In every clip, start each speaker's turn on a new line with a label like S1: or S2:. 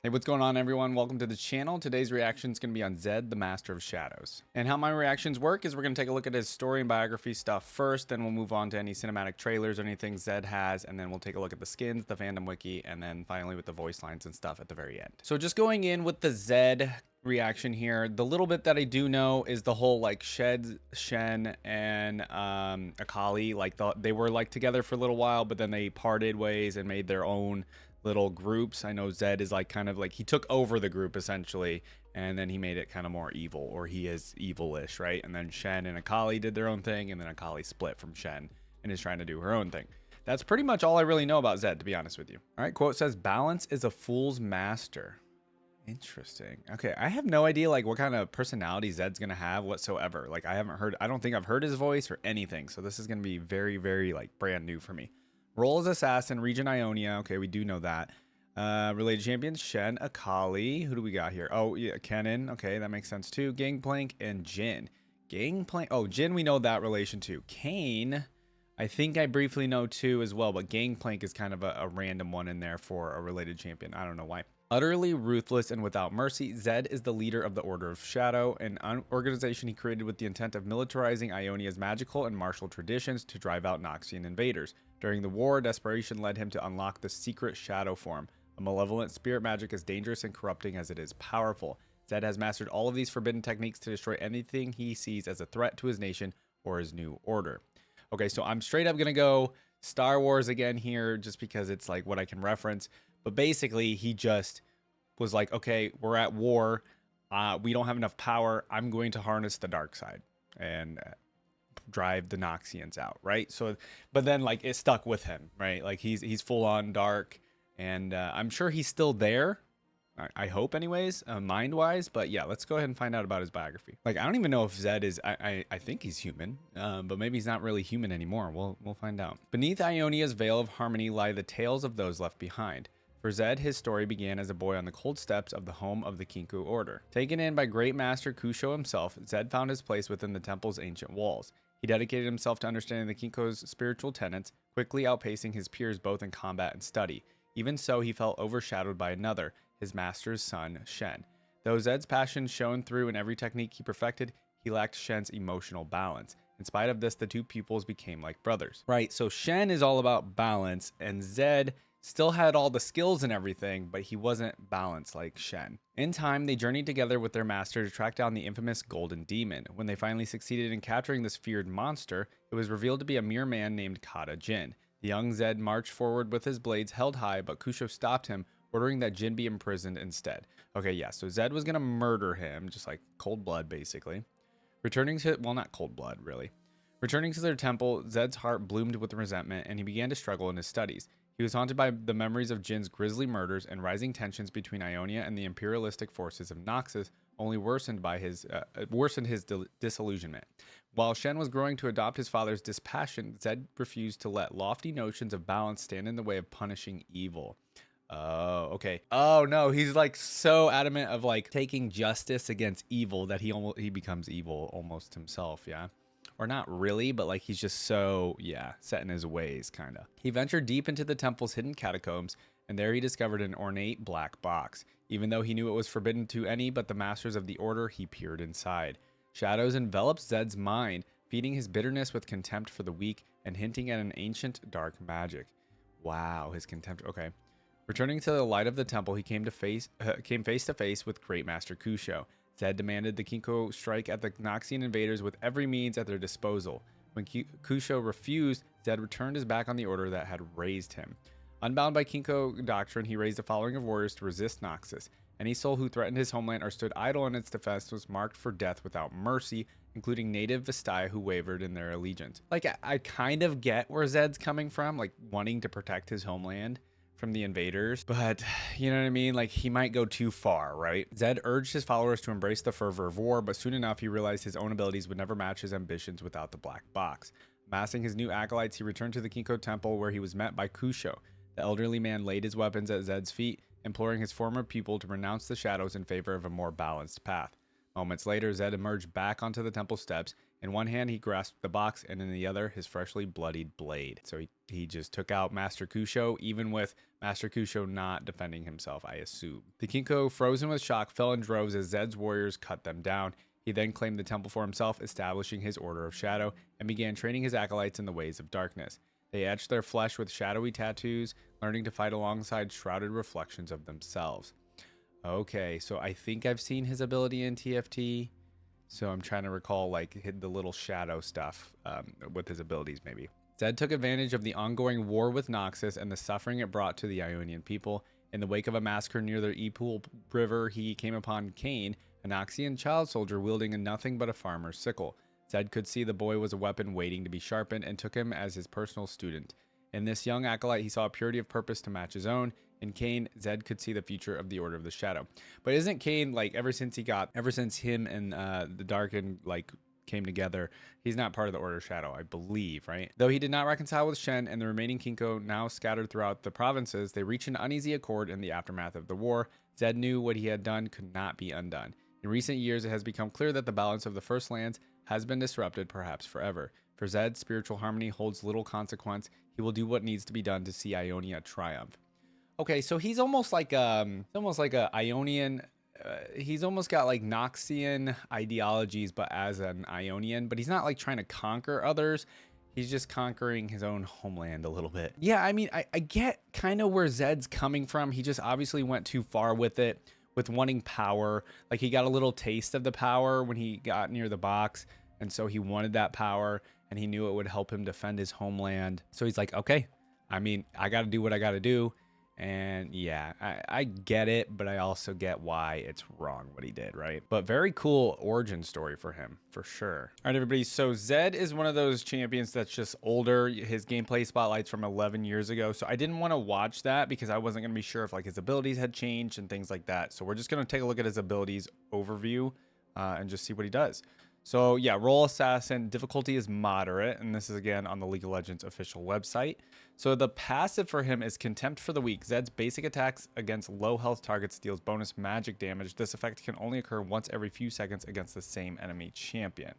S1: Hey, what's going on, everyone? Welcome to the channel. Today's reaction is going to be on Zed, the Master of Shadows. And how my reactions work is we're going to take a look at his story and biography stuff first, then we'll move on to any cinematic trailers or anything Zed has, and then we'll take a look at the skins, the Fandom Wiki, and then finally with the voice lines and stuff at the very end. So just going in with the Zed reaction here, the little bit that I do know is the whole like Shen and Akali, like they were like together for a little while, but then they parted ways and made their own little groups. I know Zed is like kind of like he took over the group essentially, and then he made it kind of more evil, or he is evil-ish, right? And then Shen and Akali did their own thing, and then Akali split from Shen and is trying to do her own thing. That's pretty much all I really know about Zed, to be honest with you. All right, quote says, "Balance is a fool's master." Interesting. Okay, I have no idea like what kind of personality Zed's gonna have whatsoever. Like I don't think I've heard his voice or anything, so this is gonna be very, very like brand new for me. Role as assassin, region Ionia. Okay, we do know that. Related champions, Shen, Akali. Who do we got here? Oh, yeah, Kennen. Okay, that makes sense too. Gangplank and Jin. Gangplank. Oh, Jin, we know that relation too. Kayn, I think I briefly know too as well, but Gangplank is kind of a random one in there for a related champion. I don't know why. Utterly ruthless and without mercy, Zed is the leader of the Order of Shadow, an organization he created with the intent of militarizing Ionia's magical and martial traditions to drive out Noxian invaders. During the war, desperation led him to unlock the secret Shadow form, a malevolent spirit magic as dangerous and corrupting as it is powerful. Zed has mastered all of these forbidden techniques to destroy anything he sees as a threat to his nation or his new order. Okay, so I'm straight up going to go Star Wars again here just because it's like what I can reference. But basically, he just was like, okay, we're at war. We don't have enough power. I'm going to harness the dark side and drive the Noxians out, right? So, but then like it stuck with him, right? Like he's full on dark, and I'm sure he's still there. I hope, anyways, mind wise. But yeah, let's go ahead and find out about his biography. Like I don't even know if Zed is. I think he's human, but maybe he's not really human anymore. We'll find out. Beneath Ionia's veil of harmony lie the tales of those left behind. For Zed, his story began as a boy on the cold steps of the home of the Kinko Order. Taken in by Great Master Kusho himself, Zed found his place within the temple's ancient walls. He dedicated himself to understanding the Kinko's spiritual tenets, quickly outpacing his peers both in combat and study. Even so, he felt overshadowed by another, his master's son, Shen. Though Zed's passion shone through in every technique he perfected, he lacked Shen's emotional balance. In spite of this, the two pupils became like brothers. Right, so Shen is all about balance, and Zed still had all the skills and everything, but he wasn't balanced like Shen. In time, they journeyed together with their master to track down the infamous Golden Demon. When they finally succeeded in capturing this feared monster, it was revealed to be a mere man named Kata Jin. The young Zed marched forward with his blades held high, but Kusho stopped him, ordering that Jin be imprisoned instead. Okay, yeah, so Zed was gonna murder him, just like cold blood, basically. Returning to, well, not cold blood, really. Returning to their temple, Zed's heart bloomed with resentment, and he began to struggle in his studies. He was haunted by the memories of Jin's grisly murders, and rising tensions between Ionia and the imperialistic forces of Noxus only worsened his disillusionment. While Shen was growing to adopt his father's dispassion, Zed refused to let lofty notions of balance stand in the way of punishing evil. Oh, okay. Oh no, he's like so adamant of like taking justice against evil that he becomes evil almost himself, yeah. Or not really, but like he's just so, yeah, set in his ways, kind of. He ventured deep into the temple's hidden catacombs, and there he discovered an ornate black box. Even though he knew it was forbidden to any but the masters of the order, he peered inside. Shadows enveloped Zed's mind, feeding his bitterness with contempt for the weak and hinting at an ancient dark magic. Wow, his contempt, okay. Returning to the light of the temple, he came face to face with Great Master Kusho. Zed demanded the Kinko strike at the Noxian invaders with every means at their disposal. When Kusho refused, Zed returned his back on the order that had raised him. Unbound by Kinko doctrine, he raised a following of warriors to resist Noxus. Any soul who threatened his homeland or stood idle in its defense was marked for death without mercy, including native Vestai who wavered in their allegiance. Like, I kind of get where Zed's coming from, like wanting to protect his homeland from the invaders, but you know what I mean? Like he might go too far, right? Zed urged his followers to embrace the fervor of war, but soon enough he realized his own abilities would never match his ambitions without the black box. Amassing his new acolytes, he returned to the Kinko temple where he was met by Kusho. The elderly man laid his weapons at Zed's feet, imploring his former pupil to renounce the shadows in favor of a more balanced path. Moments later, Zed emerged back onto the temple steps. In one hand, he grasped the box, and in the other, his freshly bloodied blade. So he just took out Master Kusho, even with Master Kusho not defending himself, I assume. The Kinko, frozen with shock, fell in droves as Zed's warriors cut them down. He then claimed the temple for himself, establishing his Order of Shadow, and began training his acolytes in the ways of darkness. They etched their flesh with shadowy tattoos, learning to fight alongside shrouded reflections of themselves. Okay, so I think I've seen his ability in TFT. So I'm trying to recall like the little shadow stuff with his abilities maybe. Zed took advantage of the ongoing war with Noxus and the suffering it brought to the Ionian people. In the wake of a massacre near the Epool River, he came upon Kane, a Noxian child soldier wielding nothing but a farmer's sickle. Zed could see the boy was a weapon waiting to be sharpened and took him as his personal student. In this young acolyte, he saw a purity of purpose to match his own. In Kane, Zed could see the future of the Order of the Shadow. But isn't Kane, like, ever since him and the Darken, like, came together, he's not part of the Order of Shadow, I believe, right? Though he did not reconcile with Shen and the remaining Kinko now scattered throughout the provinces, they reached an uneasy accord in the aftermath of the war. Zed knew what he had done could not be undone. In recent years, it has become clear that the balance of the First Lands has been disrupted, perhaps forever. For Zed, spiritual harmony holds little consequence. He will do what needs to be done to see Ionia triumph. Okay, so he's almost like a Ionian. He's almost got like Noxian ideologies, but as an Ionian. But he's not like trying to conquer others. He's just conquering his own homeland a little bit. Yeah, I mean, I get kind of where Zed's coming from. He just obviously went too far with it, with wanting power. Like he got a little taste of the power when he got near the box, and so he wanted that power, and he knew it would help him defend his homeland. So he's like, okay, I mean, I got to do what I got to do. And yeah, I get it, but I also get why it's wrong what he did, right? But very cool origin story for him, for sure. All right, everybody. So Zed is one of those champions that's just older. His gameplay spotlight's from 11 years ago. So I didn't want to watch that because I wasn't going to be sure if like his abilities had changed and things like that. So we're just going to take a look at his abilities overview and just see what he does. So yeah, role assassin, difficulty is moderate, and this is again on the League of Legends official website. So the passive for him is Contempt for the Weak. Zed's basic attacks against low health targets deals bonus magic damage. This effect can only occur once every few seconds against the same enemy champion.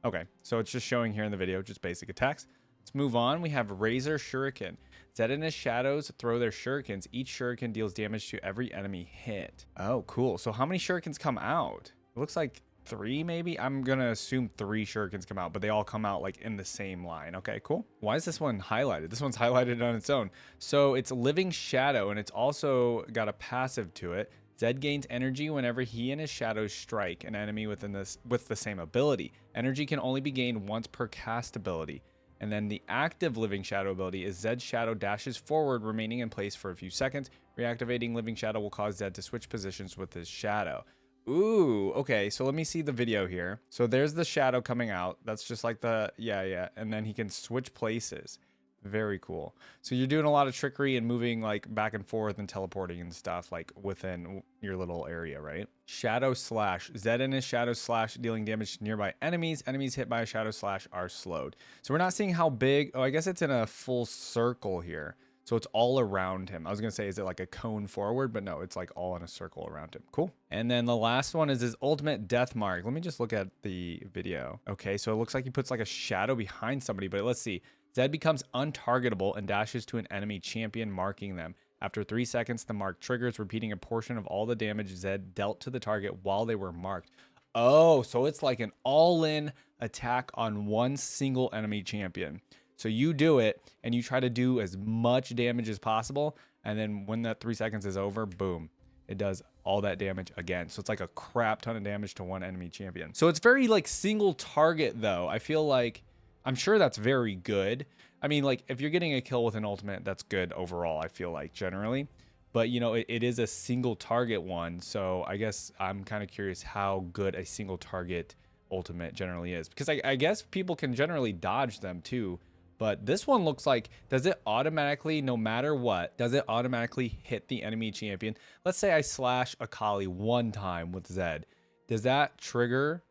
S1: Okay, so it's just showing here in the video, just basic attacks. Let's move on. We have Razor Shuriken. Zed and his shadows throw their shurikens. Each shuriken deals damage to every enemy hit. Oh, cool. So how many shurikens come out? It looks like 3 maybe. I'm gonna assume 3 shurikens come out, but they all come out like in the same line. Okay, cool. Why is this one highlighted? This one's highlighted on its own. So it's Living Shadow, and it's also got a passive to it. Zed gains energy whenever he and his shadows strike an enemy with the same ability. Energy can only be gained once per cast ability. And then the active Living Shadow ability is Zed's shadow dashes forward, remaining in place for a few seconds. Reactivating Living Shadow will cause Zed to switch positions with his shadow. Ooh, okay, so let me see the video here. So there's the shadow coming out. That's just like the, yeah. And then he can switch places. Very cool. So you're doing a lot of trickery and moving like back and forth and teleporting and stuff like within your little area, right? Shadow Slash. Zed and his Shadow Slash dealing damage to nearby enemies. Enemies hit by a Shadow Slash are slowed. So we're not seeing how big. Oh, I guess it's in a full circle here. So it's all around him. I was going to say, is it like a cone forward? But no, it's like all in a circle around him. Cool. And then the last one is his ultimate death mark. Let me just look at the video. Okay, so it looks like he puts like a shadow behind somebody. But let's see. Zed becomes untargetable and dashes to an enemy champion, marking them. After 3 seconds, the mark triggers, repeating a portion of all the damage Zed dealt to the target while they were marked. Oh, so it's like an all-in attack on one single enemy champion. So you do it and you try to do as much damage as possible. And then when that 3 seconds is over, boom, it does all that damage again. So it's like a crap ton of damage to one enemy champion. So it's very like single target though. I feel like, I'm sure that's very good. I mean, like if you're getting a kill with an ultimate, that's good overall, I feel like generally. But you know, it is a single target one. So I guess I'm kind of curious how good a single target ultimate generally is. Because I guess people can generally dodge them too. But this one looks like, does it automatically, no matter what, does it automatically hit the enemy champion? Let's say I slash Akali one time with Zed. Does that trigger,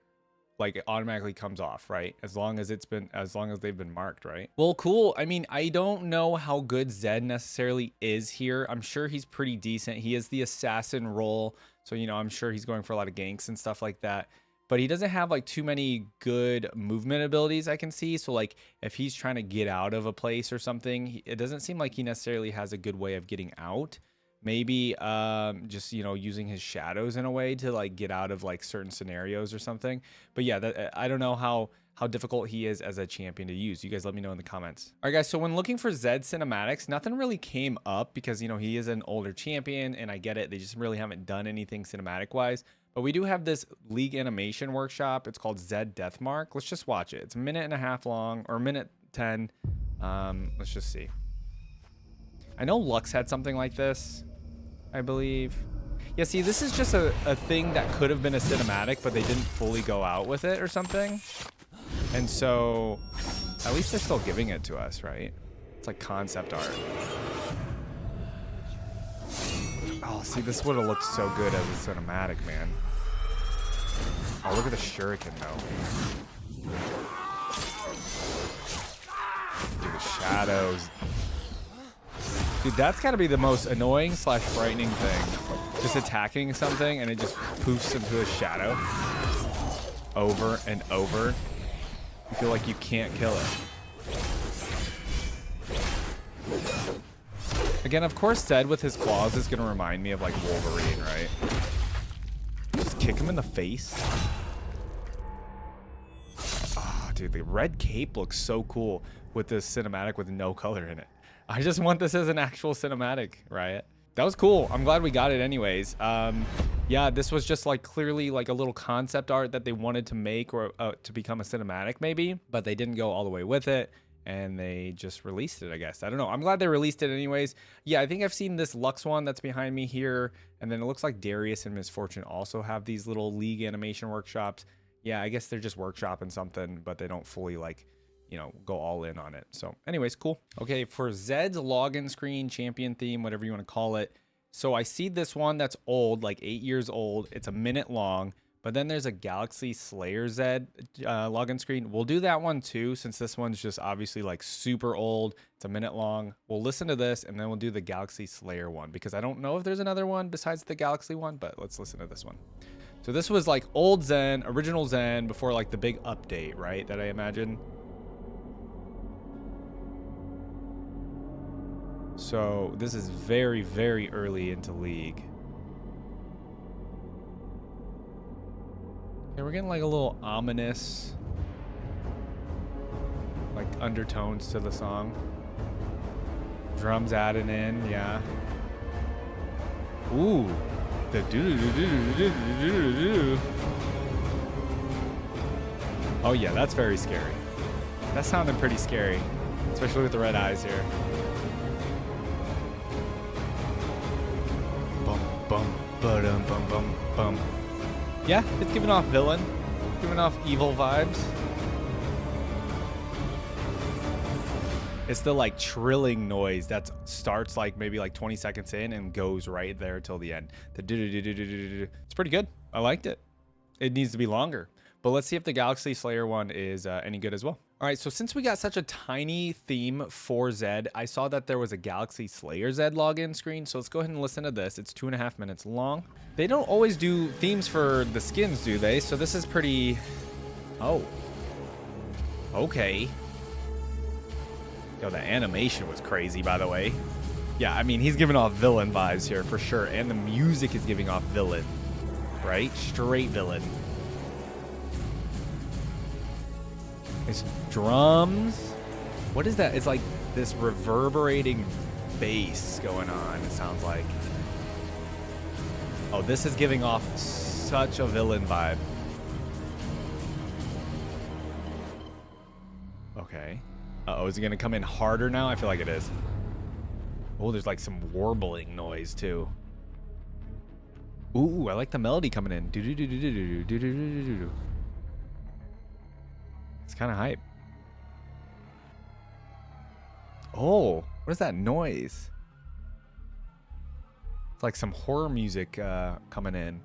S1: like it automatically comes off, right? As long as they've been marked, right? Well, cool. I mean, I don't know how good Zed necessarily is here. I'm sure he's pretty decent. He is the assassin role. So, you know, I'm sure he's going for a lot of ganks and stuff like that. but he doesn't have like too many good movement abilities I can see. So like if he's trying to get out of a place or something, it doesn't seem like he necessarily has a good way of getting out. Maybe just, you know, using his shadows in a way to like get out of like certain scenarios or something. But yeah, I don't know how difficult he is as a champion to use. You guys let me know in the comments. All right, guys, so when looking for Zed cinematics, nothing really came up because, you know, he is an older champion and I get it. They just really haven't done anything cinematic wise. But we do have this League animation workshop. It's called ZED Deathmark. Let's just watch it. It's a minute and a half long, or a minute 10. Let's just see. I know Lux had something like this, I believe. Yeah, see, this is just a thing that could have been a cinematic, but they didn't fully go out with it or something. And so, at least they're still giving it to us, right? It's like concept art. Oh, see, this would have looked so good as a cinematic, man. Oh, look at the shuriken, though. Dude, the shadows. Dude, that's got to be the most annoying / frightening thing. Just attacking something and it just poofs into a shadow. Over and over. You feel like you can't kill it. Again, of course, Zed with his claws is going to remind me of like Wolverine, right? Just kick him in the face. Ah, dude, the red cape looks so cool with this cinematic with no color in it. I just want this as an actual cinematic, Riot. That was cool. I'm glad we got it anyways. Yeah, this was just like clearly like a little concept art that they wanted to make or to become a cinematic maybe, but they didn't go all the way with it. And they just released it, I guess. I don't know. I'm glad they released it anyways. Yeah, I think I've seen this Lux one that's behind me here. And then it looks like Darius and Misfortune also have these little League animation workshops. Yeah, I guess they're just workshopping something, but they don't fully like, you know, go all in on it. So anyways, cool. Okay, for Zed's login screen, champion theme, whatever you want to call it. So I see this one that's old, like 8 years old. It's a minute long. But then there's a Galaxy Slayer Zed login screen. We'll do that one too, since this one's just obviously like super old. It's a minute long. We'll listen to this and then we'll do the Galaxy Slayer one because I don't know if there's another one besides the Galaxy one, but let's listen to this one. So this was like old Zen, original Zen before like the big update, right? That I imagine. So this is very, very early into League. Okay, we're getting like a little ominous, like undertones to the song. Drums added in, yeah. Ooh, the do. Oh yeah, that's very scary. That sounded pretty scary, especially with the red eyes here. Bum bum ba-dum bum bum bum. Yeah, it's giving off villain, giving off evil vibes. It's the like trilling noise that starts like maybe like 20 seconds in and goes right there till the end. The do-do-do-do-do-do-do. It's pretty good. I liked it. It needs to be longer. But let's see if the Galaxy Slayer one is any good as well. All right, so since we got such a tiny theme for Zed, I saw that there was a Galaxy Slayer Zed login screen. So let's go ahead and listen to this. It's 2.5 minutes long. They don't always do themes for the skins, do they? So this is pretty... Oh. Okay. Yo, the animation was crazy, by the way. Yeah, I mean, he's giving off villain vibes here for sure. And the music is giving off villain, right? Straight villain. It's drums. What is that? It's like this reverberating bass going on, it sounds like. Oh, this is giving off such a villain vibe. Okay. Uh-oh, is it going to come in harder now? I feel like it is. Oh, there's like some warbling noise too. Ooh, I like the melody coming in. Do-do-do-do-do-do-do-do-do-do-do. It's kind of hype. Oh, what is that noise? It's like some horror music coming in.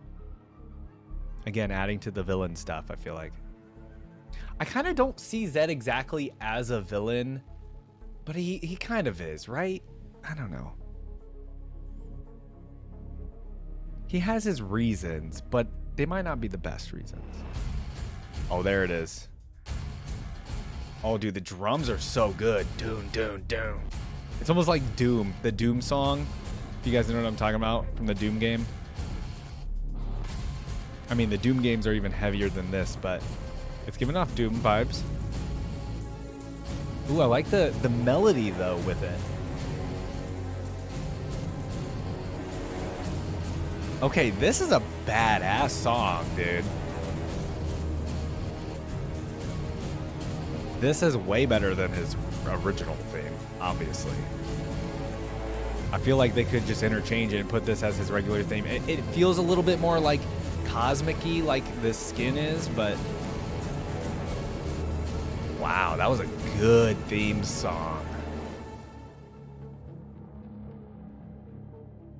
S1: Again, adding to the villain stuff, I feel like. I kind of don't see Zed exactly as a villain, but he kind of is, right? I don't know. He has his reasons, but they might not be the best reasons. Oh, there it is. Oh, dude, the drums are so good. Doom, doom, doom. It's almost like Doom, the Doom song. If you guys know what I'm talking about from the Doom game. I mean, the Doom games are even heavier than this, but it's giving off Doom vibes. Ooh, I like the melody, though, with it. Okay, this is a badass song, dude. This is way better than his original theme, obviously. I feel like they could just interchange it and put this as his regular theme. It feels a little bit more like cosmic-y, like this skin is, but wow, that was a good theme song.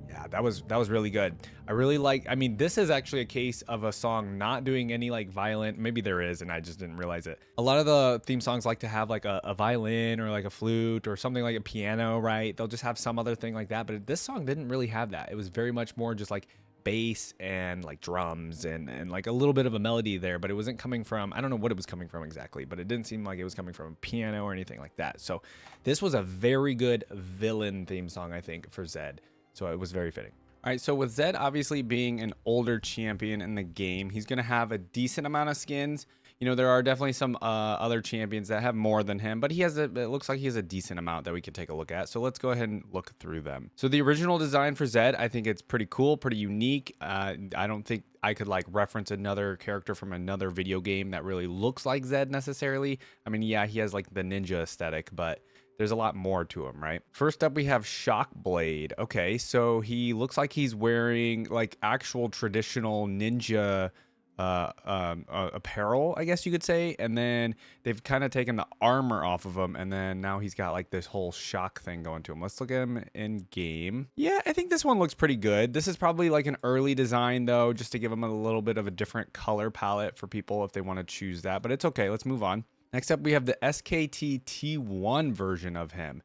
S1: Yeah, that was really good. I really like, I mean, this is actually a case of a song not doing any like violent, maybe there is and I just didn't realize it. A lot of the theme songs like to have like a violin or like a flute or something like a piano, right? They'll just have some other thing like that, but this song didn't really have that. It was very much more just like bass and like drums and like a little bit of a melody there, but it wasn't coming from, I don't know what it was coming from exactly, but it didn't seem like it was coming from a piano or anything like that. So this was a very good villain theme song, I think, for Zed. So it was very fitting. All right, so with Zed obviously being an older champion in the game, he's going to have a decent amount of skins. You know, there are definitely some other champions that have more than him, but he has it looks like he has a decent amount that we can take a look at. So let's go ahead and look through them. So the original design for Zed, I think it's pretty cool, pretty unique. I don't think I could like reference another character from another video game that really looks like Zed necessarily. I mean, yeah, he has like the ninja aesthetic, but there's a lot more to him, right? First up, we have Shockblade. Okay, so he looks like he's wearing like actual traditional ninja apparel, I guess you could say. And then they've kind of taken the armor off of him, and then now he's got like this whole shock thing going to him. Let's look at him in game. Yeah, I think this one looks pretty good. This is probably like an early design though, just to give him a little bit of a different color palette for people if they want to choose that, but it's okay. Let's move on. Next up, we have the SKT T1 version of him.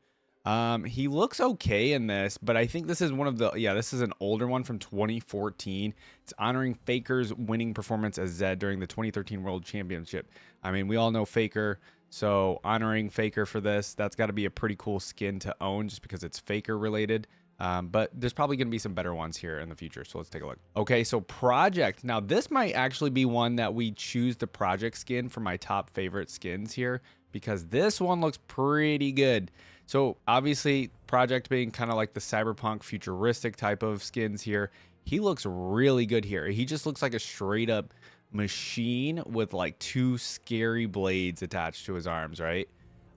S1: He looks okay in this, but I think this is one of the, yeah, this is an older one from 2014. It's honoring Faker's winning performance as Zed during the 2013 World Championship. I mean, we all know Faker, so honoring Faker for this, that's got to be a pretty cool skin to own just because it's Faker related. But there's probably going to be some better ones here in the future. So let's take a look. Okay, so Project. Now, this might actually be one that we choose the Project skin for my top favorite skins here, because this one looks pretty good. So obviously, Project being kind of like the cyberpunk futuristic type of skins here, he looks really good here. He just looks like a straight up machine with like two scary blades attached to his arms, right?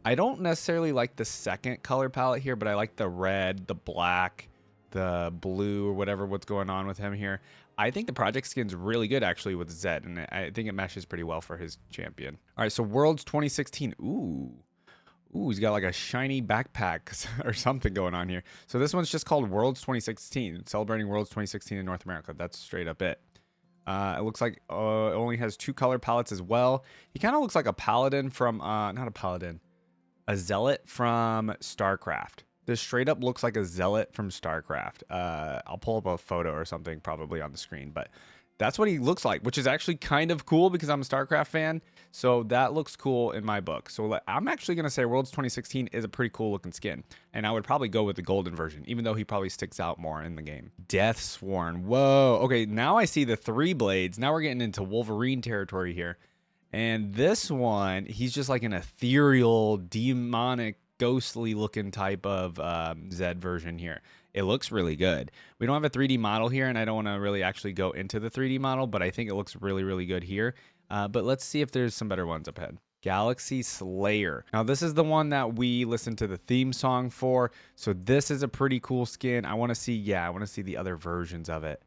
S1: I don't necessarily like the second color palette here, but I like the red, the black, the blue, or whatever what's going on with him here. I think the Project skin's really good actually with Zed, and I think it meshes pretty well for his champion. All right, so Worlds 2016. Ooh, he's got like a shiny backpack or something going on here. So this one's just called Worlds 2016, celebrating Worlds 2016 in North America. That's straight up it. It looks like it only has two color palettes as well. He kind of looks like a paladin from, not a paladin, a zealot from StarCraft. This straight up looks like a zealot from StarCraft. I'll pull up a photo or something probably on the screen, but that's what he looks like, which is actually kind of cool because I'm a StarCraft fan. So that looks cool in my book. So I'm actually going to say Worlds 2016 is a pretty cool looking skin. And I would probably go with the golden version, even though he probably sticks out more in the game. Deathsworn. Whoa. Okay, now I see the 3 blades. Now we're getting into Wolverine territory here. And this one, he's just like an ethereal, demonic, ghostly looking type of Zed version here. It looks really good. We don't have a 3D model here, and I don't want to really actually go into the 3D model, but I think it looks really, really good here. But let's see if there's some better ones up ahead. Galaxy Slayer. Now, this is the one that we listened to the theme song for. So this is a pretty cool skin. I want to see, yeah, I want to see the other versions of it.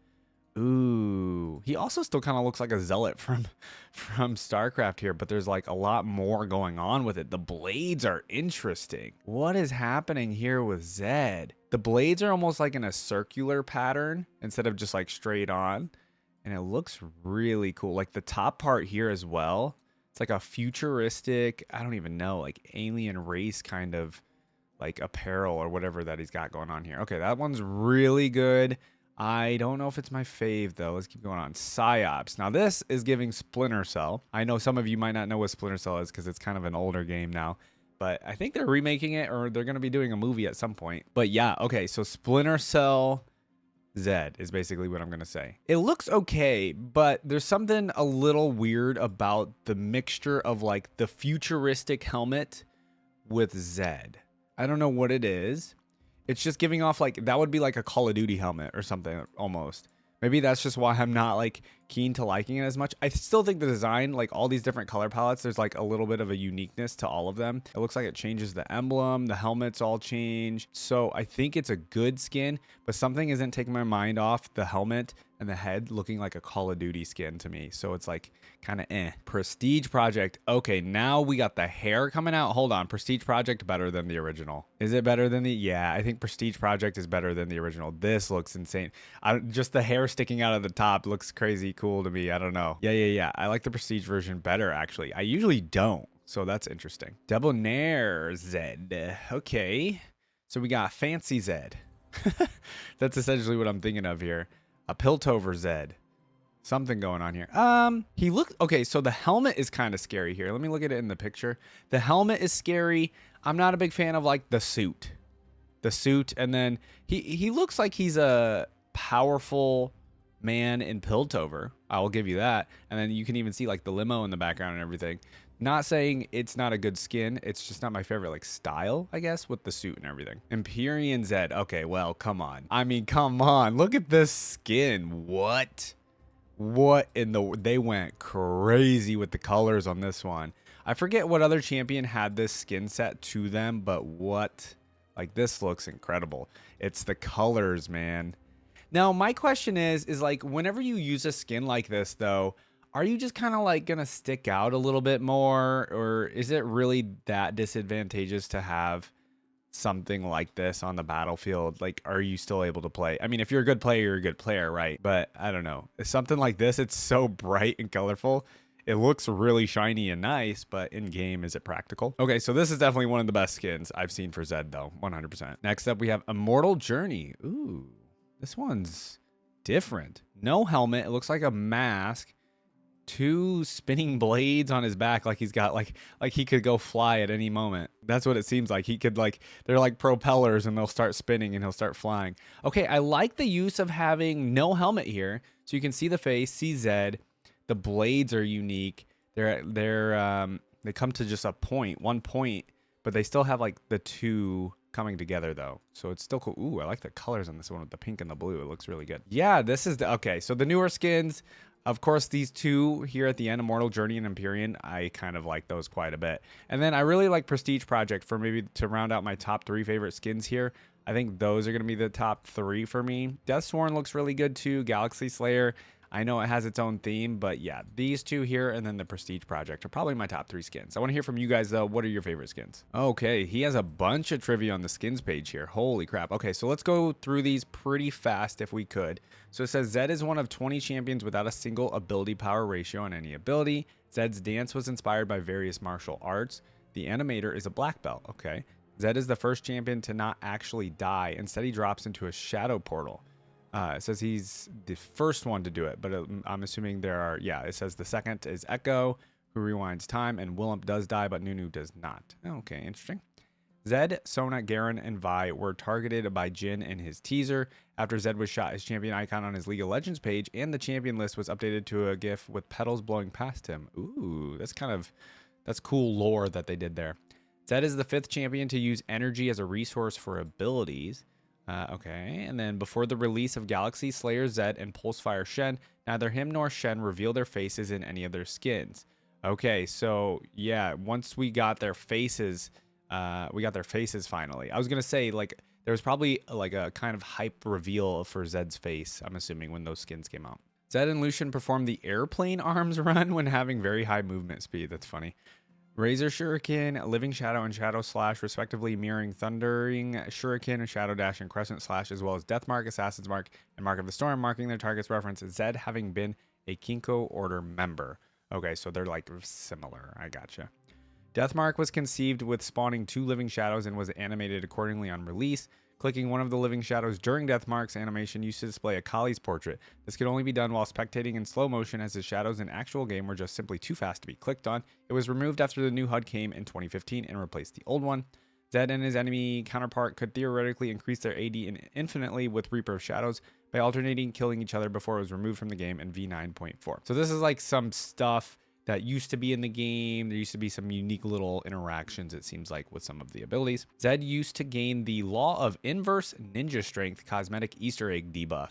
S1: Ooh, he also still kind of looks like a zealot from StarCraft here, but there's like a lot more going on with it. The blades are interesting. What is happening here with Zed? The blades are almost like in a circular pattern instead of just like straight on, and it looks really cool. Like the top part here as well. It's like a futuristic, I don't even know, like alien race kind of like apparel or whatever that he's got going on here. Okay, that one's really good. I don't know if it's my fave, though. Let's keep going on. Psyops. Now, this is giving Splinter Cell. I know some of you might not know what Splinter Cell is because it's kind of an older game now. But I think they're remaking it or they're going to be doing a movie at some point. But yeah, okay. So Splinter Cell ZED is basically what I'm going to say. It looks okay, but there's something a little weird about the mixture of like the futuristic helmet with ZED. I don't know what it is. It's just giving off like that would be like a Call of Duty helmet or something almost. Maybe that's just why I'm not like keen to liking it as much. I still think the design, like all these different color palettes, there's like a little bit of a uniqueness to all of them. It looks like it changes the emblem, the helmets all change. So I think it's a good skin, but something isn't taking my mind off the helmet and the head looking like a Call of Duty skin to me. So it's like kind of eh. Prestige Project. Okay, now we got the hair coming out. Hold on. Prestige Project better than the original. Is it better than the? Yeah, I think Prestige Project is better than the original. This looks insane. Just the hair sticking out of the top looks crazy cool to me. I don't know. Yeah. I like the Prestige version better, actually. I usually don't. So that's interesting. Debonair ZED. Okay. So we got Fancy ZED. That's essentially what I'm thinking of here. A Piltover ZED. Something going on here. He looked okay. So the helmet is kind of scary here. Let me look at it in the picture. The helmet is scary. I'm not a big fan of like the suit, and then he looks like he's a powerful man in Piltover. I will give you that. And then you can even see like the limo in the background and everything. Not saying it's not a good skin. It's just not my favorite like style, I guess, with the suit and everything. Empyrean ZED. Okay, well, come on. I mean, come on. Look at this skin. What in the... They went crazy with the colors on this one. I forget what other champion had this skin set to them, but what... Like, this looks incredible. It's the colors, man. Now, my question is like, whenever you use a skin like this, though, are you just kind of like going to stick out a little bit more? Or is it really that disadvantageous to have something like this on the battlefield? Like, are you still able to play? I mean, if you're a good player, you're a good player, right? But I don't know. Something like this, it's so bright and colorful. It looks really shiny and nice, but in game, is it practical? Okay, so this is definitely one of the best skins I've seen for ZED, though, 100%. Next up, we have Immortal Journey. Ooh, this one's different. No helmet. It looks like a mask. 2 spinning blades on his back, like he's got like he could go fly at any moment. That's what it seems like. He could like, they're like propellers and they'll start spinning and he'll start flying. Okay, I like the use of having no helmet here, so you can see the face, see ZED. The blades are unique. They come to just one point, but they still have like the 2 coming together though, so it's still cool. Ooh, I like the colors on this one with the pink and the blue. It looks really good. Yeah, this is okay. So the newer skins. Of course, these 2 here at the end, Immortal Journey and Empyrean, I kind of like those quite a bit. And then I really like Prestige Project for maybe to round out my top 3 favorite skins here. I think those are going to be the top 3 for me. Deathsworn looks really good too. Galaxy Slayer, I know it has its own theme, but yeah, these 2 here and then the Prestige Project are probably my top 3 skins. I want to hear from you guys though. What are your favorite skins? Okay, he has a bunch of trivia on the skins page here. Holy crap. Okay, so let's go through these pretty fast if we could. So it says ZED is one of 20 champions without a single ability power ratio on any ability. ZED's dance was inspired by various martial arts. The animator is a black belt. Okay. ZED is the first champion to not actually die. Instead, he drops into a shadow portal. It says he's the first one to do it, but I'm assuming there are, yeah, it says the second is Echo, who rewinds time, and Willump does die, but Nunu does not. Okay, interesting. ZED, Sona, Garen, and Vi were targeted by Jin in his teaser. After ZED was shot, his champion icon on his League of Legends page, and the champion list was updated to a GIF with petals blowing past him. Ooh, that's cool lore that they did there. ZED is the 5th champion to use energy as a resource for abilities. Okay, and then before the release of Galaxy Slayer ZED and Pulsefire Shen, neither him nor Shen reveal their faces in any of their skins. Okay, so yeah, once we got their faces, finally. I was gonna say like there was probably like a kind of hype reveal for ZED's face, I'm assuming, when those skins came out. ZED and Lucian performed the airplane arms run when having very high movement speed. That's funny. Razor Shuriken, Living Shadow, and Shadow Slash, respectively, mirroring Thundering Shuriken, Shadow Dash, and Crescent Slash, as well as Death Mark, Assassin's Mark, and Mark of the Storm, marking their target's reference. ZED having been a Kinko Order member. Okay, so they're like similar. I gotcha. Death Mark was conceived with spawning 2 living shadows and was animated accordingly on release. Clicking one of the living shadows during Deathmark's animation used to display Akali's portrait. This could only be done while spectating in slow motion, as the shadows in actual game were just simply too fast to be clicked on. It was removed after the new HUD came in 2015 and replaced the old one. Zed and his enemy counterpart could theoretically increase their AD infinitely with Reaper of Shadows by alternating killing each other before it was removed from the game in V9.4. So this is like some stuff that used to be in the game. There used to be some unique little interactions, it seems like, with some of the abilities. Zed used to gain the Law of Inverse Ninja Strength cosmetic Easter egg debuff.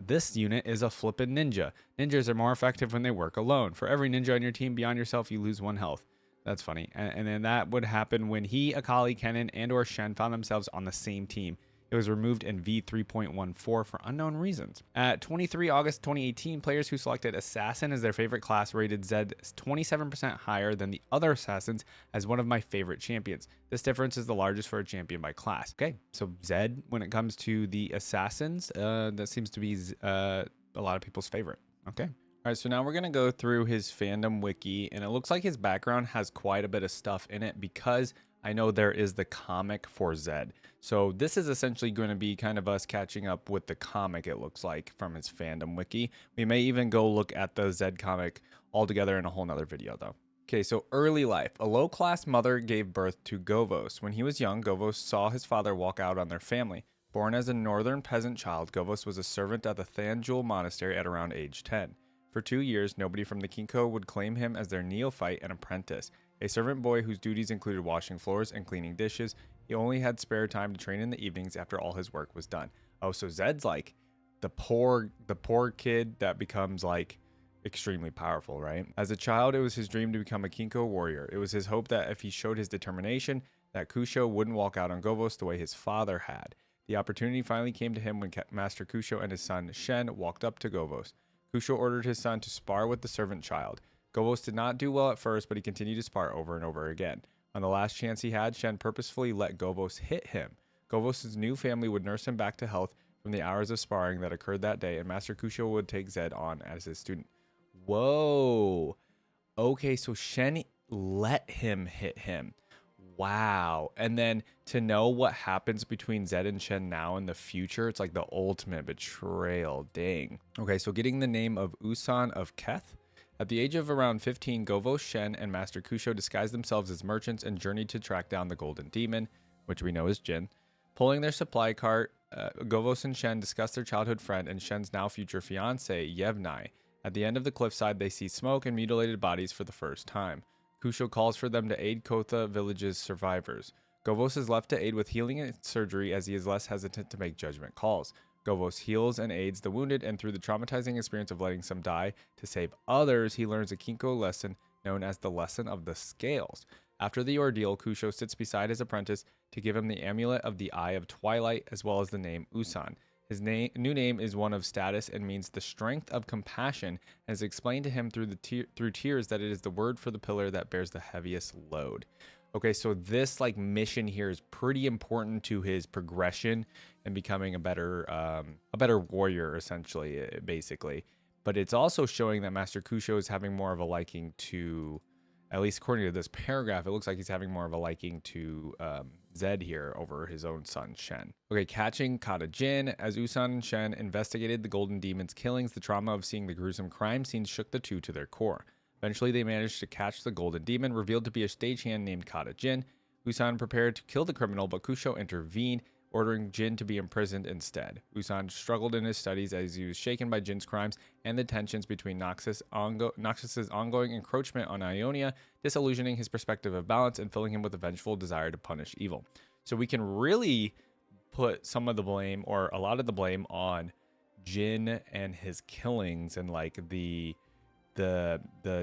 S1: This unit is a flippin' ninja. Ninjas are more effective when they work alone. For every ninja on your team beyond yourself, you lose 1 health. That's funny. And then that would happen when he, Akali, Kennen, and or Shen found themselves on the same team. It was removed in V3.14 for unknown reasons. At 23 August 2018, players who selected Assassin as their favorite class rated Zed 27% higher than the other Assassins as one of my favorite champions. This difference is the largest for a champion by class. Okay, so Zed, when it comes to the Assassins, that seems to be a lot of people's favorite. Okay. All right, so now we're going to go through his Fandom Wiki, and it looks like his background has quite a bit of stuff in it because I know there is the comic for Zed. So this is essentially going to be kind of us catching up with the comic, it looks like, from his Fandom Wiki. We may even go look at the Zed comic altogether in a whole nother video, though. Okay, so early life. A low-class mother gave birth to Govos. When he was young, Govos saw his father walk out on their family. Born as a northern peasant child, Govos was a servant at the Thanjul Monastery at around age 10. For 2 years, nobody from the Kinko would claim him as their neophyte and apprentice. A servant boy whose duties included washing floors and cleaning dishes. He only had spare time to train in the evenings after all his work was done. Oh, so Zed's like the poor kid that becomes like extremely powerful, right? As a child, it was his dream to become a Kinko warrior. It was his hope that if he showed his determination, that Kusho wouldn't walk out on Govos the way his father had. The opportunity finally came to him when Master Kusho and his son Shen walked up to Govos. Kusho ordered his son to spar with the servant child. Govos did not do well at first, but he continued to spar over and over again. On the last chance he had, Shen purposefully let Govos hit him. Govos' new family would nurse him back to health from the hours of sparring that occurred that day, and Master Kusho would take Zed on as his student. Whoa. Okay, so Shen let him hit him. Wow. And then to know what happens between Zed and Shen now in the future, it's like the ultimate betrayal. Dang. Okay, so getting the name of Usan of Keth. At the age of around 15, Govos, Shen, and Master Kusho disguised themselves as merchants and journeyed to track down the Golden Demon, which we know is Jin. Pulling their supply cart, Govos and Shen discuss their childhood friend and Shen's now future fiance, Yevnai. At the end of the cliffside, they see smoke and mutilated bodies for the first time. Kusho calls for them to aid Kotha village's survivors. Govos is left to aid with healing and surgery as he is less hesitant to make judgment calls. Govos heals and aids the wounded, and through the traumatizing experience of letting some die to save others, he learns a Kinko lesson known as the Lesson of the Scales. After the ordeal, Kusho sits beside his apprentice to give him the amulet of the Eye of Twilight as well as the name Usan. His new name is one of status and means the strength of compassion, and is explained to him through tears that it is the word for the pillar that bears the heaviest load. Okay, so this like mission here is pretty important to his progression and becoming a better warrior, essentially, basically. But it's also showing that Master Kusho is having more of a liking to, at least according to this paragraph, it looks like he's having more of a liking to Zed here over his own son, Shen. Okay, catching Kata Jin. As Usan and Shen investigated the Golden Demon's killings, the trauma of seeing the gruesome crime scenes shook the two to their core. Eventually, they managed to catch the Golden Demon, revealed to be a stagehand named Kata Jin. Usan prepared to kill the criminal, but Kusho intervened, ordering Jin to be imprisoned instead. Usan struggled in his studies as he was shaken by Jin's crimes and the tensions between Noxus's ongoing encroachment on Ionia, disillusioning his perspective of balance and filling him with a vengeful desire to punish evil. So we can really put some of the blame, or a lot of the blame, on Jin and his killings and like the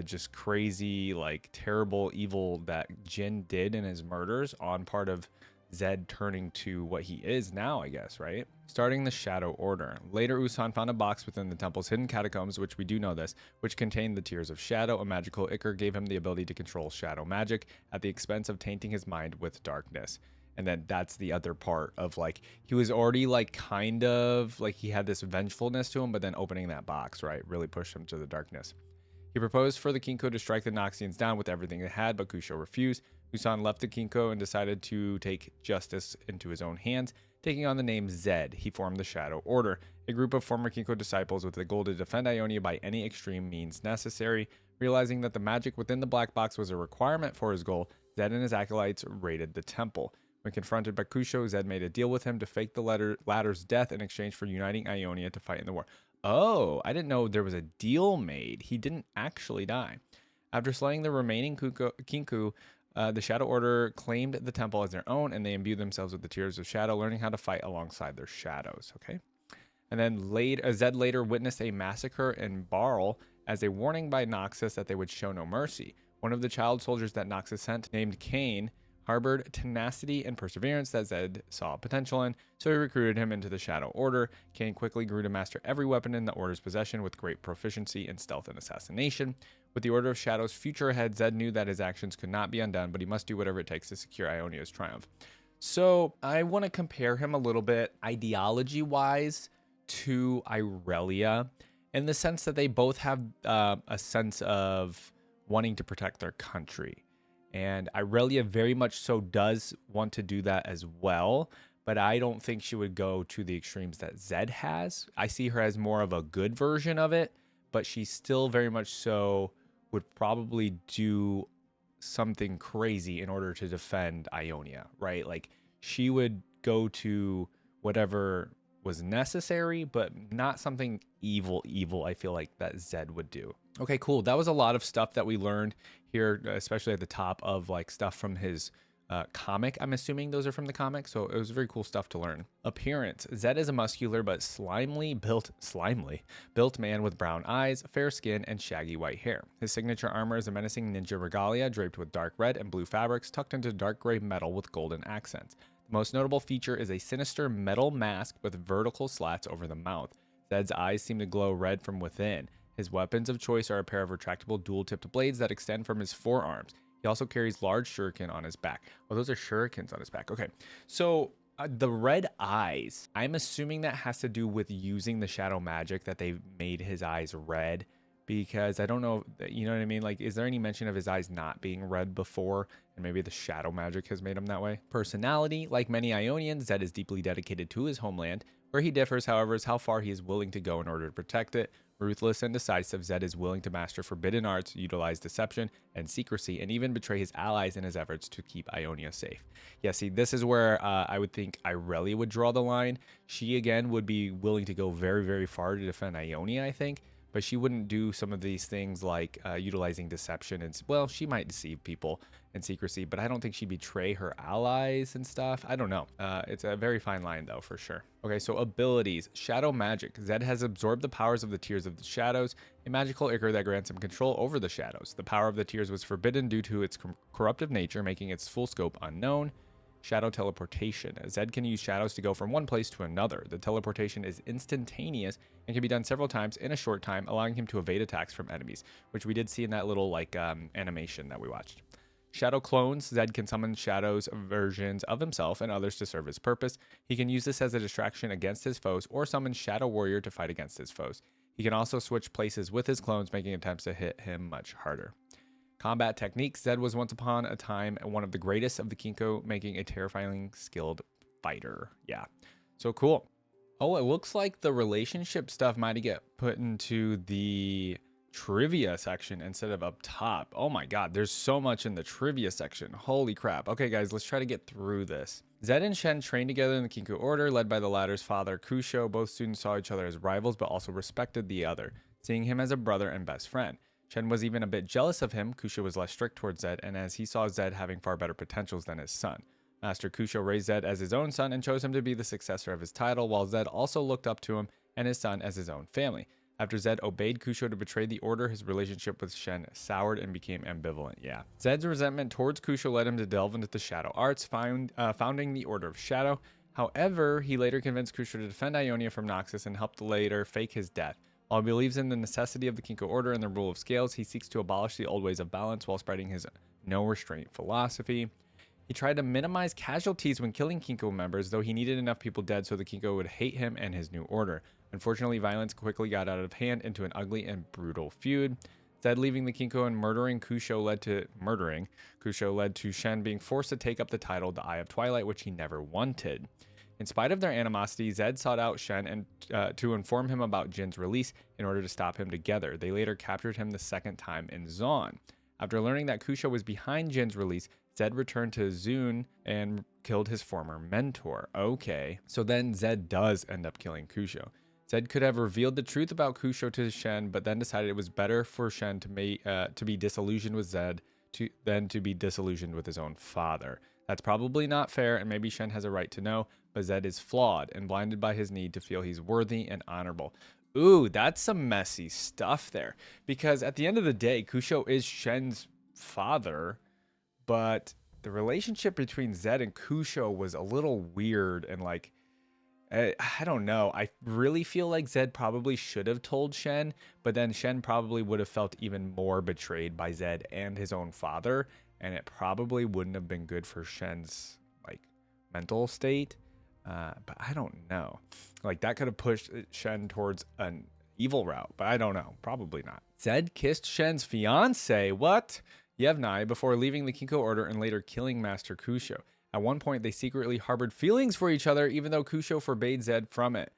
S1: just crazy, like terrible evil that Jin did in his murders on part of Zed turning to what he is now, I guess, right? Starting the Shadow Order. Later, Usan found a box within the temple's hidden catacombs, which we do know this, which contained the Tears of Shadow. A magical ichor gave him the ability to control shadow magic at the expense of tainting his mind with darkness. And then that's the other part of like, he was already like kind of like he had this vengefulness to him, but then opening that box, right, really pushed him to the darkness. He proposed for the Kinko to strike the Noxians down with everything it had, but Kusho refused. Usan left the Kinko and decided to take justice into his own hands. Taking on the name ZED, he formed the Shadow Order, a group of former Kinko disciples with the goal to defend Ionia by any extreme means necessary. Realizing that the magic within the black box was a requirement for his goal, Zed and his acolytes raided the temple. When confronted by Kusho, Zed made a deal with him to fake the latter's death in exchange for uniting Ionia to fight in the war. Oh, I didn't know there was a deal made. He didn't actually die. After slaying the remaining Kinku, the Shadow Order claimed the temple as their own, and they imbued themselves with the Tears of Shadow, learning how to fight alongside their shadows. Okay. And then Zed later witnessed a massacre in Barl as a warning by Noxus that they would show no mercy. One of the child soldiers that Noxus sent, named Kane, harbored tenacity and perseverance that Zed saw potential in, so he recruited him into the Shadow Order. Kane quickly grew to master every weapon in the Order's possession with great proficiency in stealth and assassination. With the Order of Shadow's future ahead, Zed knew that his actions could not be undone, but he must do whatever it takes to secure Ionia's triumph. So I want to compare him a little bit ideology-wise to Irelia, in the sense that they both have a sense of wanting to protect their country. And Irelia very much so does want to do that as well, but I don't think she would go to the extremes that Zed has. I see her as more of a good version of it, but she still very much so would probably do something crazy in order to defend Ionia, right? Like, she would go to whatever was necessary, but not something evil, I feel like that Zed would do. Okay, cool. That was a lot of stuff that we learned here, especially at the top of like stuff from his comic. I'm assuming those are from the comic, so it was very cool stuff to learn. Appearance. Zed is a muscular but slimely built man with brown eyes, fair skin, and shaggy white hair. His signature armor is a menacing ninja regalia draped with dark red and blue fabrics tucked into dark gray metal with golden accents. The most notable feature is a sinister metal mask with vertical slats over the mouth. Zed's eyes seem to glow red from within. His weapons of choice are a pair of retractable dual-tipped blades that extend from his forearms. He also carries large shuriken on his back. Oh, those are shurikens on his back. Okay, so the red eyes, I'm assuming that has to do with using the shadow magic that they made his eyes red, because I don't know, you know what I mean? Like, is there any mention of his eyes not being red before? And maybe the shadow magic has made him that way. Personality, like many Ionians, Zed is deeply dedicated to his homeland. Where he differs, however, is how far he is willing to go in order to protect it. Ruthless and decisive, Zed is willing to master forbidden arts, utilize deception and secrecy, and even betray his allies in his efforts to keep Ionia safe. Yeah, see, this is where I would think Irelia would draw the line. She, again, would be willing to go very, very far to defend Ionia, I think. But she wouldn't do some of these things like utilizing deception. And, well, she might deceive people in secrecy, but I don't think she'd betray her allies and stuff. I don't know. It's a very fine line, though, for sure. Okay, so abilities. Shadow magic. Zed has absorbed the powers of the Tears of the Shadows, a magical ichor that grants him control over the shadows. The power of the Tears was forbidden due to its corruptive nature, making its full scope unknown. Shadow teleportation. Zed can use shadows to go from one place to another. The teleportation is instantaneous and can be done several times in a short time, allowing him to evade attacks from enemies, which we did see in that little like animation that we watched. Shadow clones. Zed can summon shadows versions of himself and others to serve his purpose. He can use this as a distraction against his foes or summon Shadow Warrior to fight against his foes. He can also switch places with his clones, making attempts to hit him much harder. Combat techniques. Zed was once upon a time one of the greatest of the Kinko, making a terrifying skilled fighter. Yeah, so cool. Oh, it looks like the relationship stuff might get put into the trivia section instead of up top. Oh my god, there's so much in the trivia section. Holy crap. Okay guys, let's try to get through this. Zed and Shen trained together in the Kinko Order, led by the latter's father, Kusho. Both students saw each other as rivals, but also respected the other, seeing him as a brother and best friend. Shen was even a bit jealous of him. Kusho was less strict towards Zed, and as he saw Zed having far better potentials than his son. Master Kusho raised Zed as his own son and chose him to be the successor of his title, while Zed also looked up to him and his son as his own family. After Zed obeyed Kusho to betray the Order, his relationship with Shen soured and became ambivalent. Yeah. Zed's resentment towards Kusho led him to delve into the shadow arts, founding the Order of Shadow. However, he later convinced Kusho to defend Ionia from Noxus and helped later fake his death. While he believes in the necessity of the Kinko Order and the rule of scales, he seeks to abolish the old ways of balance while spreading his no restraint philosophy. He tried to minimize casualties when killing Kinko members, though he needed enough people dead so the Kinko would hate him and his new order. Unfortunately, violence quickly got out of hand into an ugly and brutal feud. Zed leaving the Kinko and murdering Kusho led to Shen being forced to take up the title, the Eye of Twilight, which he never wanted. In spite of their animosity, Zed sought out Shen and to inform him about Jin's release in order to stop him together. They later captured him the second time in Zaun. After learning that Kusho was behind Jin's release, Zed returned to Zun and killed his former mentor. Okay, so then Zed does end up killing Kusho. Zed could have revealed the truth about Kusho to Shen, but then decided it was better for Shen to be disillusioned with Zed than to be disillusioned with his own father. That's probably not fair, and maybe Shen has a right to know, but Zed is flawed and blinded by his need to feel he's worthy and honorable. Ooh, that's some messy stuff there. Because at the end of the day, Kusho is Shen's father, but the relationship between Zed and Kusho was a little weird and like, I don't know. I really feel like Zed probably should have told Shen, but then Shen probably would have felt even more betrayed by Zed and his own father, and it probably wouldn't have been good for Shen's like mental state. But I don't know. Like that could have pushed Shen towards an evil route, but I don't know. Probably not. Zed kissed Shen's fiance, what? Yevnai, before leaving the Kinko Order and later killing Master Kusho. At one point, they secretly harbored feelings for each other, even though Kusho forbade Zed from it.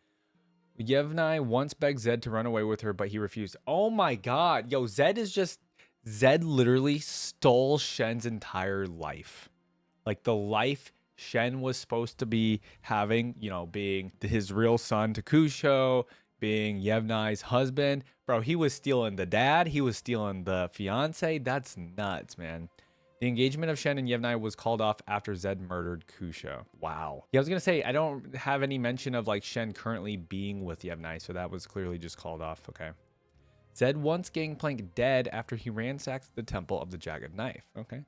S1: Yevnai once begged Zed to run away with her, but he refused. Oh my god. Yo, Zed literally stole Shen's entire life. Like the life Shen was supposed to be having, you know, being his real son to Kusho, being Yevnai's husband. Bro, he was stealing the dad. He was stealing the fiance. That's nuts, man. The engagement of Shen and Yevnai was called off after Zed murdered Kusho. Wow. Yeah, I was going to say, I don't have any mention of like Shen currently being with Yevnai, so that was clearly just called off. Okay. Zed once gangplanked dead after he ransacked the Temple of the Jagged Knife. Okay.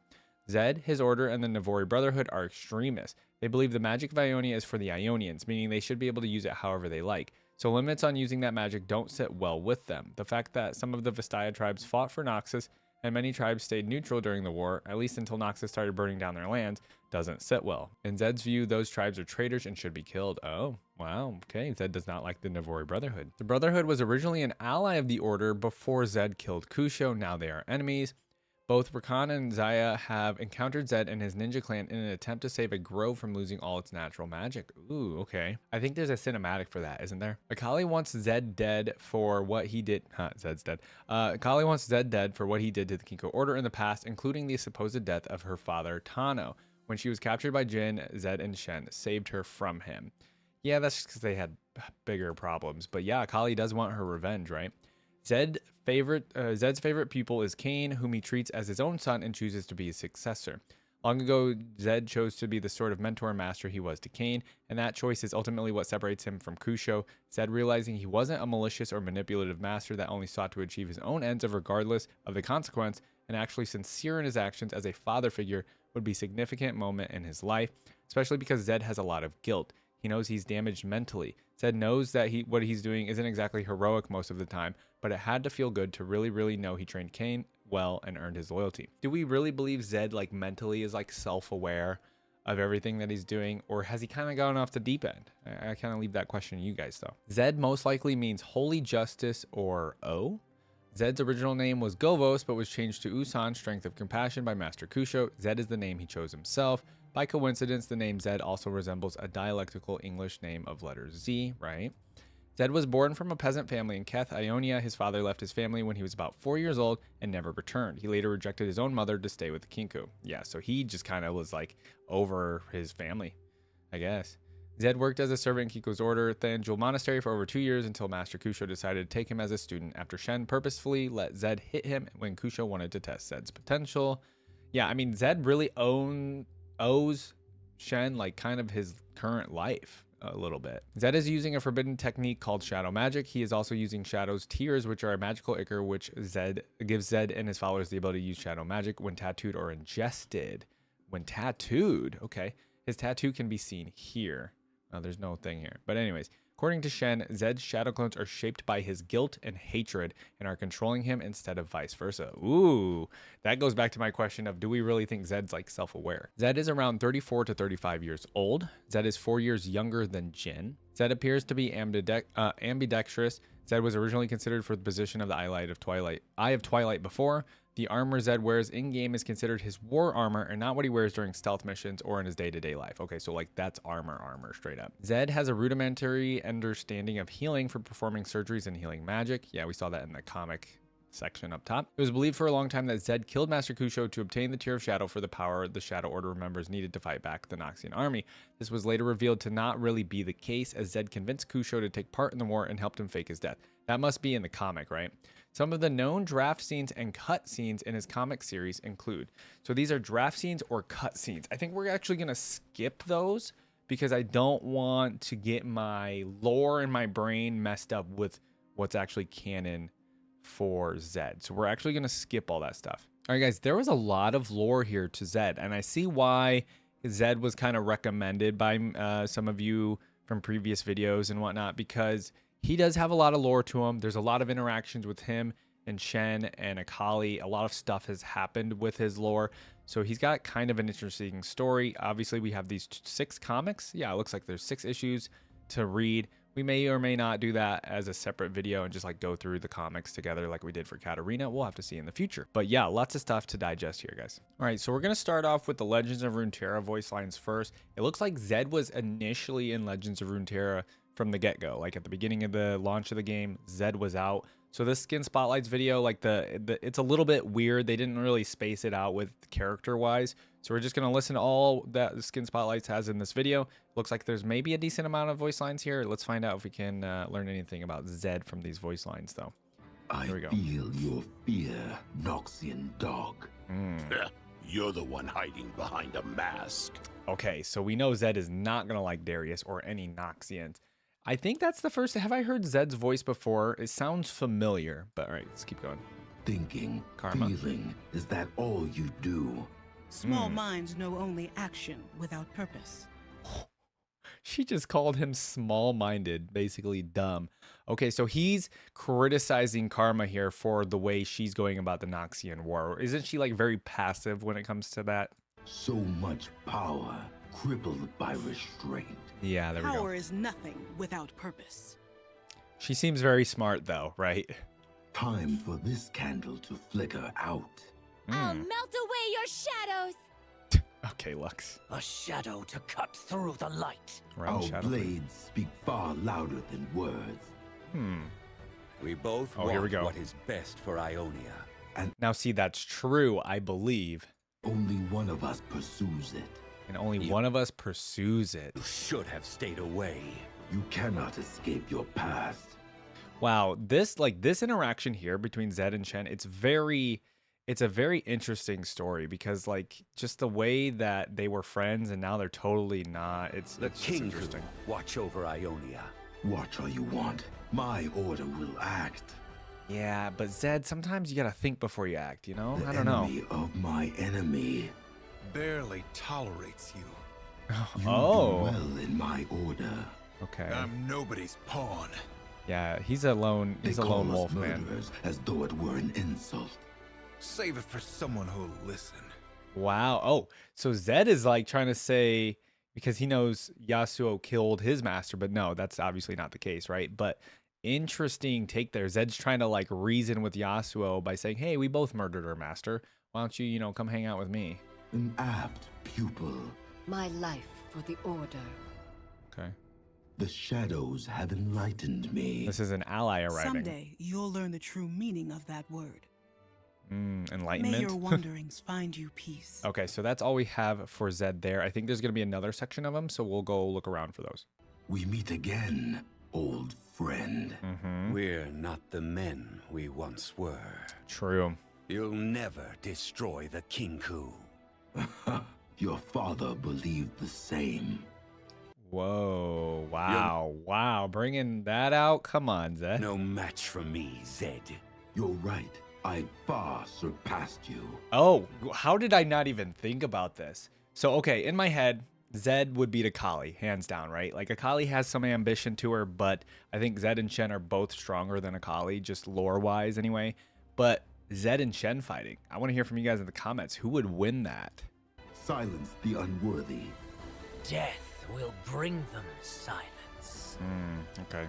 S1: Zed, his order, and the Navori Brotherhood are extremists. They believe the magic of Ionia is for the Ionians, meaning they should be able to use it however they like. So limits on using that magic don't sit well with them. The fact that some of the Vestaya tribes fought for Noxus and many tribes stayed neutral during the war, at least until Noxus started burning down their lands, doesn't sit well. In Zed's view, those tribes are traitors and should be killed. Oh, wow. Okay, Zed does not like the Navori Brotherhood. The Brotherhood was originally an ally of the Order before Zed killed Kusho. Now they are enemies. Both Rakan and Zaya have encountered Zed and his ninja clan in an attempt to save a grove from losing all its natural magic. Ooh, okay. I think there's a cinematic for that, isn't there? Akali wants Zed dead for what he did. Zed's dead. Akali wants Zed dead for what he did to the Kinko Order in the past, including the supposed death of her father, Tano. When she was captured by Jin, Zed and Shen saved her from him. Yeah, that's just because they had bigger problems. But yeah, Akali does want her revenge, right? Zed's favorite pupil is Cain, whom he treats as his own son and chooses to be his successor. Long ago, Zed chose to be the sort of mentor and master he was to Cain, and that choice is ultimately what separates him from Kusho. Zed realizing he wasn't a malicious or manipulative master that only sought to achieve his own ends regardless of the consequence, and actually sincere in his actions as a father figure would be a significant moment in his life, especially because Zed has a lot of guilt. He knows he's damaged mentally. Zed knows that what he's doing isn't exactly heroic most of the time, but it had to feel good to really know he trained Cain well and earned his loyalty. Do we really believe Zed like mentally is like self-aware of everything that he's doing, or has he kind of gone off the deep end? I kind of leave that question to you guys though. Zed most likely means holy justice or O. Zed's original name was Govos, but was changed to Usan, strength of compassion, by Master Kusho. Zed is the name he chose himself. By coincidence, the name Zed also resembles a dialectical English name of letter Z, right? Zed was born from a peasant family in Keth, Ionia. His father left his family when he was about 4 years old and never returned. He later rejected his own mother to stay with the Kinko. Yeah, so he just kind of was like over his family, I guess. Zed worked as a servant in Kinko's order, Thanjul Monastery, for over 2 years until Master Kusho decided to take him as a student after Shen purposefully let Zed hit him when Kusho wanted to test Zed's potential. Yeah, I mean, Zed really owes Shen like kind of his current life a little bit. Zed is using a forbidden technique called shadow magic. He is also using Shadow's tears, which are a magical ichor which gives Zed and his followers the ability to use shadow magic when tattooed or ingested. When tattooed, okay. His tattoo can be seen here. Oh, there's no thing here. But anyways, according to Shen, Zed's shadow clones are shaped by his guilt and hatred and are controlling him instead of vice versa. Ooh, that goes back to my question of, do we really think Zed's like self-aware? Zed is around 34 to 35 years old. Zed is 4 years younger than Jin. Zed appears to be ambidextrous. Zed was originally considered for the position of the Eye of Twilight before, The armor Zed wears in-game is considered his war armor and not what he wears during stealth missions or in his day-to-day life. Okay, so like that's armor straight up. Zed has a rudimentary understanding of healing for performing surgeries and healing magic. Yeah, we saw that in the comic section up top. It was believed for a long time that Zed killed Master Kusho to obtain the Tear of Shadow for the power the Shadow Order members needed to fight back the Noxian army. This was later revealed to not really be the case, as Zed convinced Kusho to take part in the war and helped him fake his death. That must be in the comic, right? Some of the known draft scenes and cut scenes in his comic series include, so these are draft scenes or cut scenes. I think we're actually going to skip those because I don't want to get my lore in my brain messed up with what's actually canon for Zed. So we're actually going to skip all that stuff. All right, guys, there was a lot of lore here to Zed, and I see why Zed was kind of recommended by some of you from previous videos and whatnot, because he does have a lot of lore to him. There's a lot of interactions with him and Shen and Akali. A lot of stuff has happened with his lore. So he's got kind of an interesting story. Obviously, we have these 6 comics. Yeah, it looks like there's 6 issues to read. We may or may not do that as a separate video and just like go through the comics together like we did for Katarina. We'll have to see in the future. But yeah, lots of stuff to digest here, guys. All right, so we're going to start off with the Legends of Runeterra voice lines first. It looks like Zed was initially in Legends of Runeterra from the get-go. Like at the beginning of the launch of the game, Zed was out. So this skin spotlights video, like it's a little bit weird. They didn't really space it out with character-wise. So we're just going to listen to all that the skin spotlights has in this video. Looks like there's maybe a decent amount of voice lines here. Let's find out if we can learn anything about Zed from these voice lines, though. Here we go.
S2: I feel your fear, Noxian dog.
S3: You're the one hiding behind a mask.
S1: Okay, so we know Zed is not going to like Darius or any Noxians. I think that's the first. Have I heard Zed's voice before? It sounds familiar, but all right, let's keep going.
S2: Thinking,
S1: Karma.
S2: feeling, is that all you do?
S4: Small minds know only action without purpose.
S1: She just called him small-minded, basically dumb. Okay, so he's criticizing Karma here for the way she's going about the Noxian War. Isn't she like very passive when it comes to that?
S2: So much power, crippled by restraint.
S1: Yeah, there we go.
S4: Power is nothing without purpose.
S1: She seems very smart though, right?
S2: Time for this candle to flicker out.
S5: I'll melt away your shadows.
S1: Okay, Lux.
S6: A shadow to cut through the light.
S1: Round
S2: Our
S1: shadow.
S2: blades speak far louder than words.
S7: We both
S1: Oh, here we
S7: want
S1: go.
S7: what is best for Ionia.
S1: Now see, that's true, I believe.
S2: Only one of us pursues it.
S1: And only one of us pursues it.
S7: You should have stayed away.
S2: You cannot escape your past.
S1: Wow, this interaction here between Zed and Shen, it's a very interesting story because like just the way that they were friends and now they're totally not. It's
S7: The
S1: just
S7: king
S1: interesting.
S7: will watch over Ionia.
S2: Watch all you want. My order will act.
S1: Yeah, but Zed, sometimes you gotta think before you act, you know?
S2: The
S1: I don't know.
S2: enemy of my enemy.
S3: Barely tolerates you.
S2: You
S1: Oh.
S2: do well in my order.
S1: Okay.
S3: I'm nobody's pawn.
S1: Yeah, he's a lone
S2: They
S1: wolf,
S2: call us
S1: man.
S2: murderers as though it were an insult.
S3: Save it for someone who'll listen.
S1: Wow. Oh, so Zed is like trying to say because he knows Yasuo killed his master, but no, that's obviously not the case, right? But interesting take there. Zed's trying to like reason with Yasuo by saying, "Hey, we both murdered our master. Why don't you, come hang out with me?"
S2: An apt pupil.
S5: My life for the Order.
S1: Okay.
S2: The shadows have enlightened me.
S1: This is an ally arriving.
S4: Someday, you'll learn the true meaning of that word. May
S1: Enlightenment.
S4: your wanderings find you peace.
S1: Okay, so that's all we have for Zed there. I think there's going to be another section of them, so we'll go look around for those.
S2: We meet again, old friend.
S7: We're not the men we once were.
S1: True.
S7: You'll never destroy the Kinku.
S2: Your father believed the same.
S1: Whoa. Wow. Wow. Bringing that out. Come on, Zed.
S7: No match for me, Zed.
S2: You're right. I far surpassed you.
S1: Oh, how did I not even think about this? So, okay, in my head, Zed would beat Akali, hands down, right? Like, Akali has some ambition to her, but I think Zed and Shen are both stronger than Akali, just lore-wise anyway. But Zed and Shen fighting, I want to hear from you guys in the comments. Who would win that?
S2: Silence the unworthy.
S6: Death will bring them silence.
S1: Okay.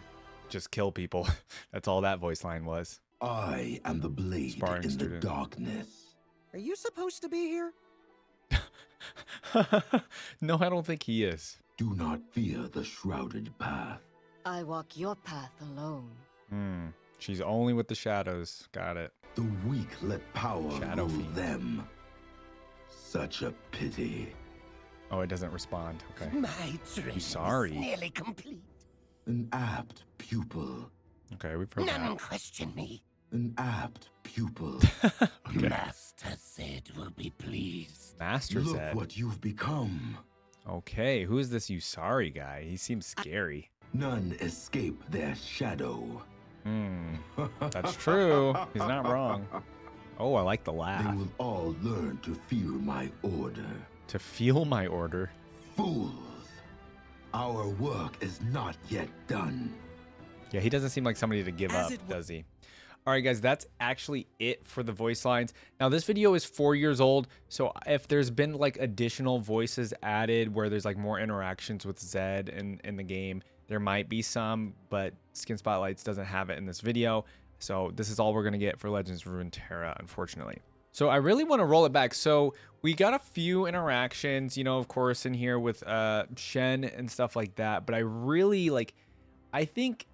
S1: Just kill people. That's all that voice line was.
S2: I am the blade
S1: Sparring
S2: in
S1: student.
S2: the darkness.
S8: Are you supposed to be here?
S1: No, I don't think he is.
S2: Do not fear the shrouded path.
S5: I walk your path alone.
S1: She's only with the shadows. Got it.
S2: The weak let power
S1: Shadow
S2: rule
S1: fiend.
S2: them. Such a pity.
S1: Oh, it doesn't respond. Okay.
S6: My dream
S1: sorry.
S6: is nearly complete.
S2: An apt pupil.
S1: Okay, we've heard
S6: None
S1: that.
S6: question me.
S2: An apt pupil.
S1: Okay.
S6: Master Zed will be pleased.
S1: Master
S2: Look
S1: Zed.
S2: what you've become.
S1: Okay, who is this Usari guy? He seems scary.
S2: None escape their shadow.
S1: That's true. He's not wrong. Oh, I like the
S2: They
S1: laugh.
S2: will all learn to fear my order.
S1: To feel my order.
S2: Fools! Our work is not yet done.
S1: Yeah, he doesn't seem like somebody to give
S4: As
S1: up,
S4: it wa-
S1: does he? All right, guys, that's actually it for the voice lines. Now, this video is 4 years old, so if there's been like additional voices added where there's like more interactions with Zed in the game, there might be some, but Skin Spotlights doesn't have it in this video. So this is all we're going to get for Legends of Runeterra, unfortunately. So I really want to roll it back. So we got a few interactions, you know, of course, in here with Shen and stuff like that. But I really I think,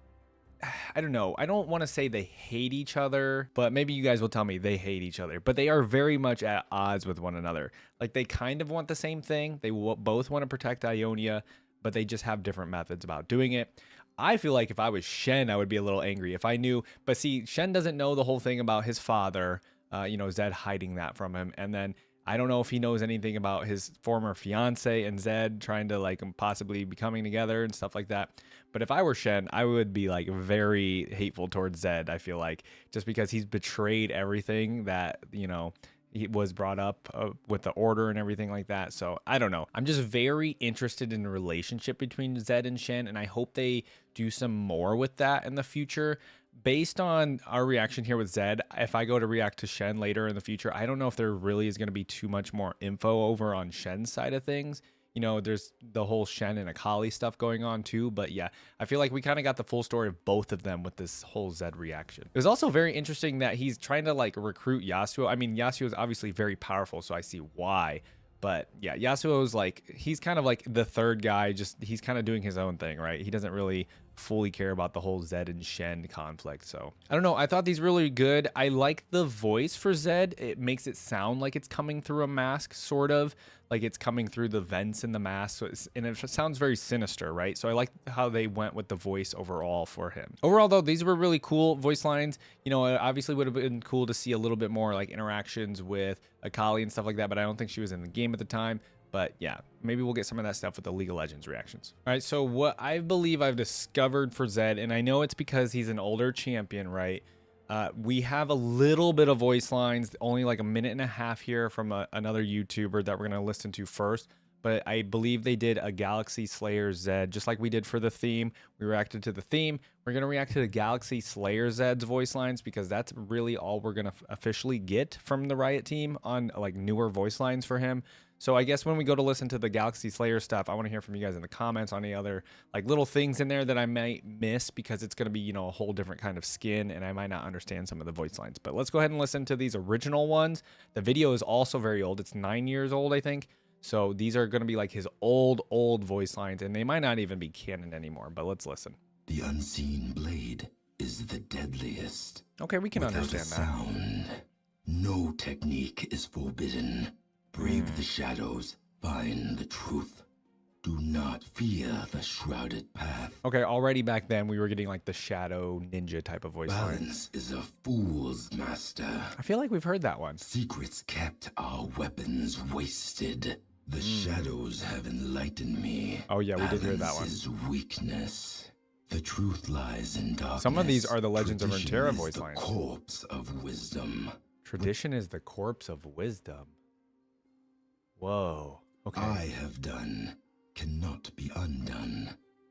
S1: I don't know. I don't want to say they hate each other, but maybe you guys will tell me they hate each other. But they are very much at odds with one another. Like they kind of want the same thing. They both want to protect Ionia, but they just have different methods about doing it. I feel like if I was Shen, I would be a little angry if I knew. But see, Shen doesn't know the whole thing about his father, you know, Zed hiding that from him. And then I don't know if he knows anything about his former fiance and Zed trying to like possibly be coming together and stuff like that. But if I were Shen, I would be like very hateful towards Zed, I feel like, just because he's betrayed everything that, you know, he was brought up with the order and everything like that. So I don't know. I'm just very interested in the relationship between Zed and Shen, and I hope they do some more with that in the future. Based on our reaction here with Zed, if I go to react to Shen later in the future, I don't know if there really is going to be too much more info over on Shen's side of things. You know, there's the whole Shen and Akali stuff going on too. But yeah, I feel like we kind of got the full story of both of them with this whole Zed reaction. It was also very interesting that he's trying to like recruit Yasuo. I mean, Yasuo is obviously very powerful, so I see why. But yeah, Yasuo's like, he's kind of like the third guy, just he's kind of doing his own thing, right? He doesn't really fully care about the whole Zed and Shen conflict. So I don't know. I thought these were really good. I like the voice for Zed. It makes it sound like it's coming through a mask, sort of like it's coming through the vents in the mask. So and it sounds very sinister, right? So I like how they went with the voice overall for him. Overall, though, these were really cool voice lines. You know, it obviously would have been cool to see a little bit more like interactions with Akali and stuff like that, but I don't think she was in the game at the time. But yeah, maybe we'll get some of that stuff with the League of Legends reactions. All right, so what I believe I've discovered for Zed, and I know it's because he's an older champion, right? We have a little bit of voice lines, only like a minute and a half here from another YouTuber that we're going to listen to first. But I believe they did a Galaxy Slayer Zed, just like we did for the theme. We reacted to the theme. We're going to react to the Galaxy Slayer Zed's voice lines because that's really all we're going to officially get from the Riot team on like newer voice lines for him. So I guess when we go to listen to the Galaxy Slayer stuff, I want to hear from you guys in the comments on any other like little things in there that I might miss because it's going to be, you know, a whole different kind of skin and I might not understand some of the voice lines. But let's go ahead and listen to these original ones. The video is also very old. It's 9 years old, I think. So these are going to be like his old voice lines and they might not even be canon anymore, but let's listen.
S2: The unseen blade is the deadliest.
S1: Okay, we can
S2: Without
S1: understand
S2: a
S1: that.
S2: sound, no technique is forbidden. Brave the shadows, find the truth. Do not fear the shrouded path.
S1: Okay, already back then we were getting like the shadow ninja type of voice lines.
S2: Balance is a fool's master.
S1: I feel like we've heard that one.
S2: Secrets kept, our weapons wasted. The shadows have enlightened me.
S1: Oh yeah, we did hear that one.
S2: Balance is weakness. The truth lies in darkness.
S1: Some of these are the Legends of
S2: Tradition
S1: Runeterra
S2: is
S1: voice
S2: the
S1: lines.
S2: corpse of wisdom.
S1: Tradition is the corpse of wisdom. Whoa. Okay.
S2: I have done cannot be undone.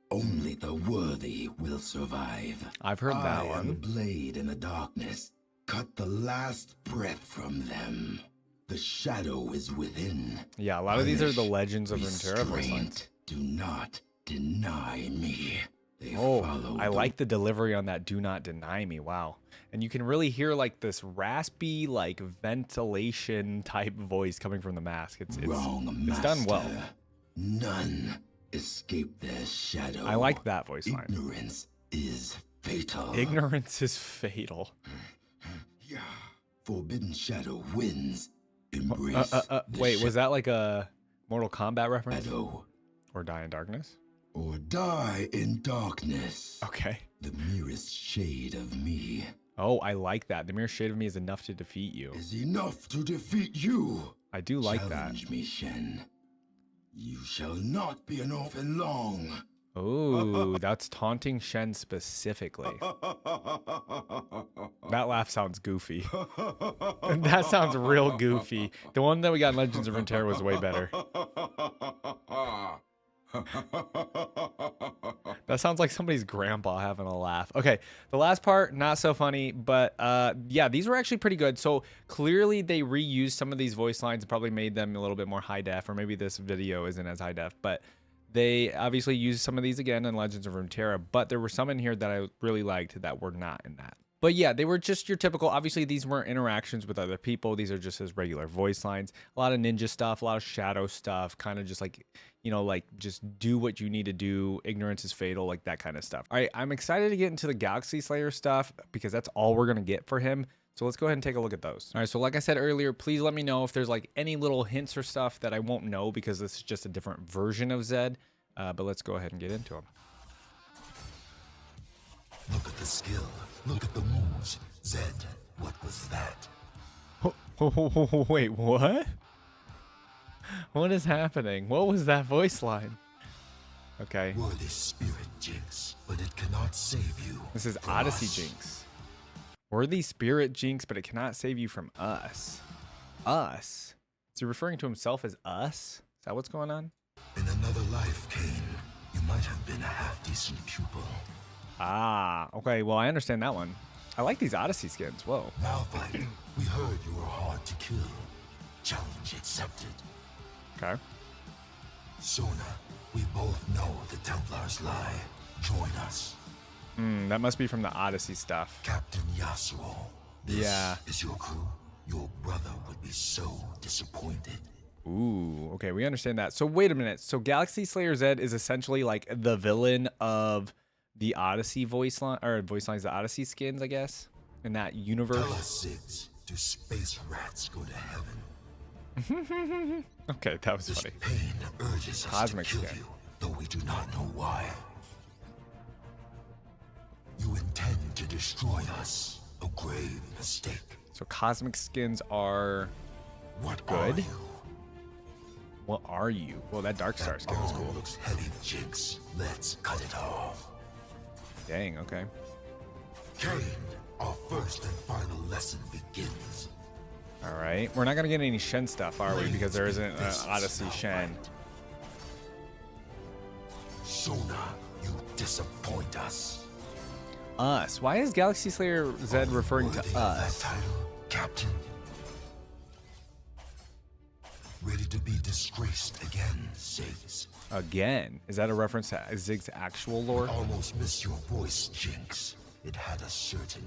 S2: Only the worthy will survive.
S1: I've heard that
S2: I am the
S1: one.
S2: blade in the darkness. Cut the last breath from them. The shadow is within.
S1: Yeah, a lot of these are the
S2: Punish,
S1: Legends of Runeterra voice lines.
S2: restraint. Do not deny me. They
S1: Oh,
S2: follow
S1: I
S2: the
S1: like the delivery on that. Do not deny me. Wow. And you can really hear like this raspy, like ventilation type voice coming from the mask. It's done well.
S2: master. None escape their shadow.
S1: I like that voice line.
S2: Ignorance is fatal.
S1: Ignorance is fatal.
S2: Yeah. Forbidden shadow wins. Embrace
S1: Wait, was that like a Mortal Kombat reference?
S2: shadow
S1: Or Die in Darkness?
S2: or die in darkness.
S1: Okay.
S2: The merest shade of me
S1: Oh, I like that. The mere shade of me is enough to defeat you.
S2: is enough to defeat you.
S1: I do like that.
S2: Challenge me, Shen. You shall not be an orphan long.
S1: Oh, that's taunting Shen specifically. That laugh sounds goofy. That sounds real goofy. The one that we got in Legends of Runeterra was way better. That sounds like somebody's grandpa having a laugh. Okay, the last part, not so funny, but yeah, these were actually pretty good. So clearly they reused some of these voice lines and probably made them a little bit more high def, or maybe this video isn't as high def, but they obviously used some of these again in Legends of Runeterra, but there were some in here that I really liked that were not in that. But yeah, they were just your typical, obviously these weren't interactions with other people. These are just his regular voice lines. A lot of ninja stuff, a lot of shadow stuff, kind of just like, you know, like just do what you need to do. Ignorance is fatal, like that kind of stuff. All right, I'm excited to get into the Galaxy Slayer stuff because that's all we're going to get for him. So let's go ahead and take a look at those. All right, so like I said earlier, please let me know if there's like any little hints or stuff that I won't know because this is just a different version of Zed. But let's go ahead and get into them.
S2: Look at the skill. Look at the moves. Zed, what was that?
S1: Wait, what? What is happening? What was that voice line? Okay.
S2: Worthy spirit, Jinx, but it cannot save you.
S1: This is
S2: from
S1: Odyssey
S2: us.
S1: Jinx. Worthy spirit Jinx, but it cannot save you from us. Us? Is he referring to himself as us? Is that what's going on?
S2: In another life, Kane, you might have been a half-decent pupil.
S1: Ah, okay. Well, I understand that one. I like these Odyssey skins. Whoa.
S2: Malphite, we heard you were hard to kill. Challenge accepted.
S1: Okay.
S2: Sona, we both know the Templars lie. Join us.
S1: That must be from the Odyssey stuff.
S2: Captain Yasuo, this
S1: Yeah.
S2: is your crew. Your brother would be so disappointed.
S1: Ooh, okay, we understand that. So wait a minute. So Galaxy Slayer Zed is essentially like the villain of the Odyssey voice line, or voice lines, the Odyssey skins, I guess, in that universe.
S2: Tell us, Ziggs, do space rats go to heaven?
S1: Okay, that was
S2: This
S1: funny.
S2: pain urges us
S1: Cosmic
S2: to kill
S1: skin.
S2: you, though we do not know why. You intend to destroy us. A grave mistake.
S1: So cosmic skins are
S2: What
S1: Good.
S2: are you?
S1: what are you? Well, that Dark Star skin was
S2: Arm
S1: cool.
S2: looks heavy, Jinx. Let's cut it off.
S1: Dang, okay.
S2: Kane, our first and final lesson begins.
S1: All right. We're not going to get any Shen stuff, are we? Because there isn't an Odyssey Shen.
S2: Sona, you disappoint us.
S1: Us. Why is Galaxy Slayer Zed referring
S2: Worthy
S1: to
S2: of that
S1: us?
S2: title, Captain? Ready to be disgraced again, Ziggs.
S1: Again. Is that a reference to Zig's actual lore?
S2: Almost missed your voice, Jinx. It had a certain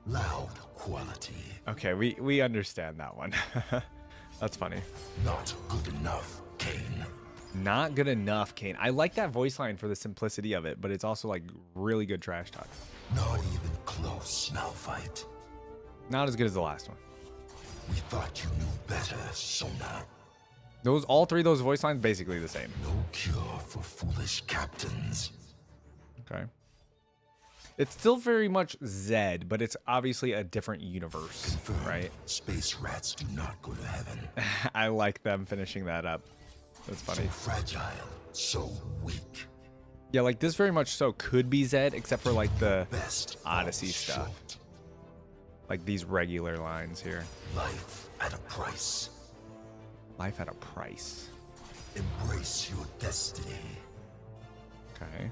S2: loud quality.
S1: Okay, we understand that one. That's funny.
S2: Not good enough, Kane.
S1: Not good enough, Kane. I like that voice line for the simplicity of it, but it's also like really good trash talk.
S2: Not even close, Malphite.
S1: Not as good as the last one.
S2: We thought you knew better, Sona.
S1: All three of those voice lines basically the same.
S2: No cure for foolish captains.
S1: Okay. It's still very much Zed, but it's obviously a different universe,
S2: Confirmed.
S1: right?
S2: Space rats do not go to heaven.
S1: I like them finishing that up. That's
S2: So
S1: funny.
S2: fragile, so weak.
S1: Yeah, like this very much so could be Zed, except for like the
S2: Best
S1: Odyssey
S2: falls
S1: stuff.
S2: short.
S1: like these regular lines here.
S2: Life at a price.
S1: Life at a price.
S2: Embrace your destiny.
S1: Okay.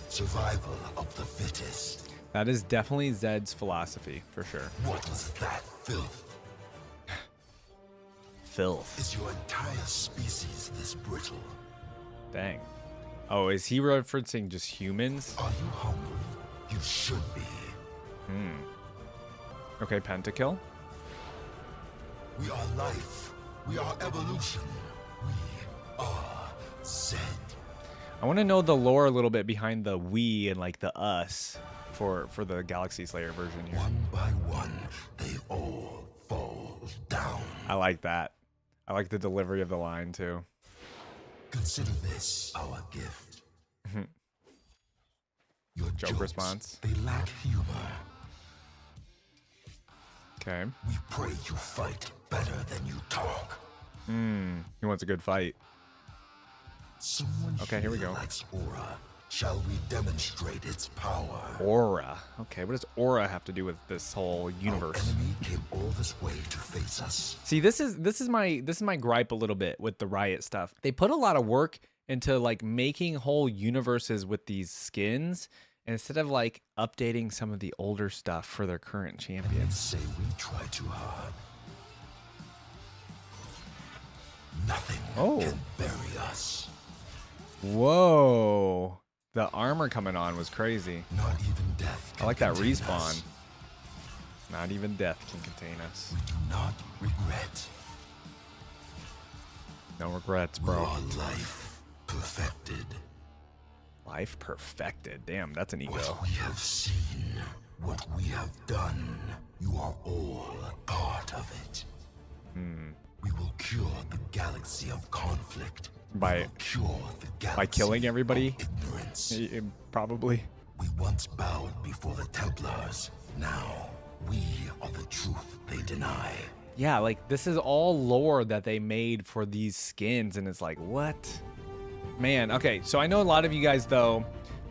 S2: Survival of the fittest.
S1: That is definitely Zed's philosophy, for sure.
S2: What was that filth?
S1: Filth.
S2: Is your entire species this brittle?
S1: Dang. Oh, is he referencing just humans?
S2: Are you hungry? You should be.
S1: Okay, pentakill.
S2: We are life. We are evolution. We are ZED.
S1: I want to know the lore a little bit behind the we and like the us for the Galaxy Slayer version here.
S2: One by one, they all fall down.
S1: I like that. I like the delivery of the line too.
S2: Consider this our gift. Your
S1: Joke
S2: jokes,
S1: response.
S2: they lack humor.
S1: Okay.
S2: We pray you fight better than you talk.
S1: He wants a good fight.
S2: Someone
S1: Okay, here we go.
S2: likes aura. Shall we demonstrate its power?
S1: Aura. Okay, what does aura have to do with this whole universe?
S2: Our enemy came all this way to face us.
S1: See, this is my gripe a little bit with the Riot stuff. They put a lot of work into like making whole universes with these skins instead of like updating some of the older stuff for their current champions.
S2: Say we try too hard. Nothing can bury us.
S1: Whoa. The armor coming on was crazy.
S2: Not even death can
S1: I like that
S2: contain
S1: respawn.
S2: us.
S1: Not even death can contain us.
S2: We do not regret.
S1: No regrets,
S2: We
S1: bro.
S2: are life perfected.
S1: Life perfected. Damn, that's an ego.
S2: What we have seen, what we have done, you are all part of it. We will cure the galaxy of conflict.
S1: By-
S2: We will cure the galaxy
S1: by killing everybody?
S2: of ignorance.
S1: Probably.
S2: We once bowed before the Templars. Now, we are the truth they deny.
S1: Yeah, like this is all lore that they made for these skins, and it's like, what? Man, okay, so I know a lot of you guys though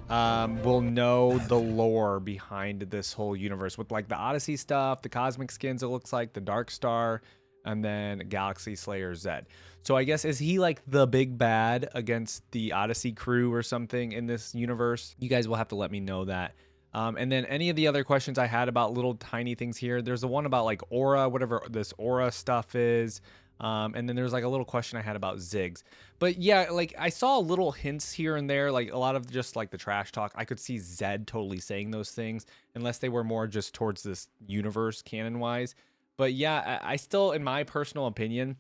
S1: will know the lore behind this whole universe with like the Odyssey stuff, the cosmic skins, it looks like the Dark Star, and then Galaxy Slayer Zed. So I guess, is he like the big bad against the Odyssey crew or something in this universe? You guys will have to let me know that. And then any of the other questions I had about little tiny things here, there's the one about like aura, whatever this aura stuff is. And then there's like a little question I had about Ziggs. But yeah, like I saw little hints here and there, like a lot of just like the trash talk. I could see Zed totally saying those things, unless they were more just towards this universe canon wise. But yeah, I still, in my personal opinion,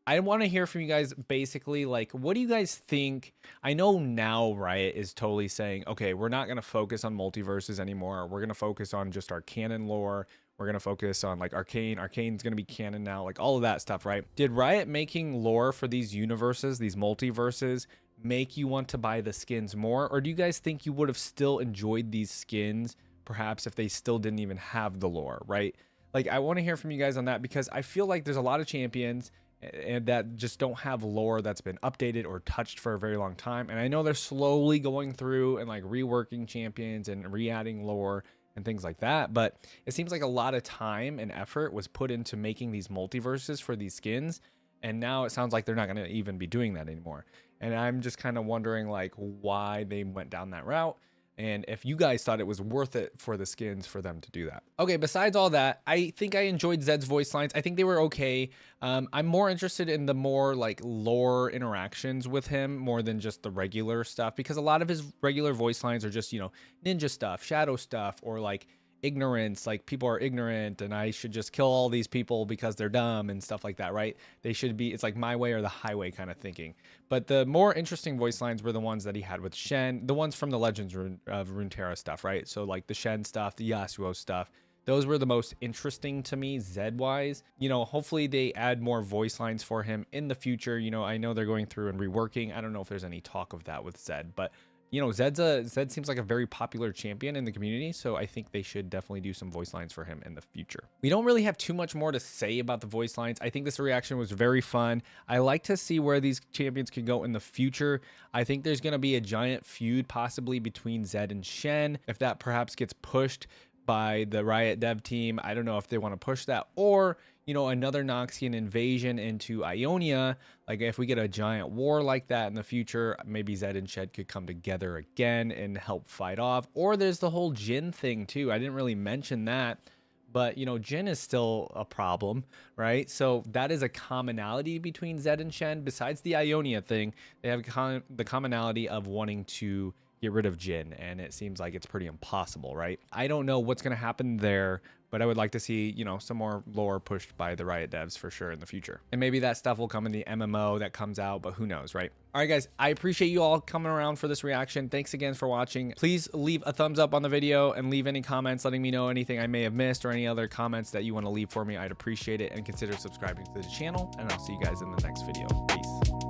S1: I want to hear from you guys basically, like, what do you guys think? I know now Riot is totally saying, okay, we're not going to focus on multiverses anymore. We're going to focus on just our canon lore. We're going to focus on like Arcane. Arcane's going to be canon now, like all of that stuff, right? Did Riot making lore for these universes, these multiverses, make you want to buy the skins more? Or do you guys think you would have still enjoyed these skins, perhaps if they still didn't even have the lore, right? Like, I want to hear from you guys on that, because I feel like there's a lot of champions and that just don't have lore that's been updated or touched for a very long time. And I know they're slowly going through and like reworking champions and re-adding lore and things like that, but it seems like a lot of time and effort was put into making these multiverses for these skins, and now it sounds like they're not going to even be doing that anymore. And I'm just kind of wondering like why they went down that route, and if you guys thought it was worth it for the skins for them to do that. Okay, besides all that, I think I enjoyed Zed's voice lines. I think they were okay. I'm more interested in the more like lore interactions with him more than just the regular stuff, because a lot of his regular voice lines are just, you know, ninja stuff, shadow stuff, or like ignorance, like people are ignorant and I should just kill all these people because they're dumb and stuff like that, right? They should be, it's like my way or the highway kind of thinking. But the more interesting voice lines were the ones that he had with Shen, the ones from the Legends of Runeterra stuff, right? So like the Shen stuff, the Yasuo stuff, those were the most interesting to me Zed wise. You know, hopefully they add more voice lines for him in the future. You know, I know they're going through and reworking. I don't know if there's any talk of that with Zed, but you know, Zed seems like a very popular champion in the community, so I think they should definitely do some voice lines for him in the future. We don't really have too much more to say about the voice lines. I think this reaction was very fun. I like to see where these champions can go in the future. I think there's going to be a giant feud possibly between Zed and Shen. If that perhaps gets pushed by the Riot dev team, I don't know if they want to push that, or you know, another Noxian invasion into Ionia. Like if we get a giant war like that in the future, maybe Zed and Shed could come together again and help fight off. Or there's the whole Jhin thing too. I didn't really mention that, but you know, Jin is still a problem, right? So that is a commonality between Zed and Shen. Besides the Ionia thing, they have the commonality of wanting to get rid of Jin, and it seems like it's pretty impossible, right? I don't know what's going to happen there, but I would like to see, you know, some more lore pushed by the Riot devs for sure in the future. And maybe that stuff will come in the MMO that comes out, but who knows, right? All right, guys, I appreciate you all coming around for this reaction. Thanks again for watching. Please leave a thumbs up on the video and leave any comments letting me know anything I may have missed or any other comments that you want to leave for me. I'd appreciate it, and consider subscribing to the channel, and I'll see you guys in the next video. Peace.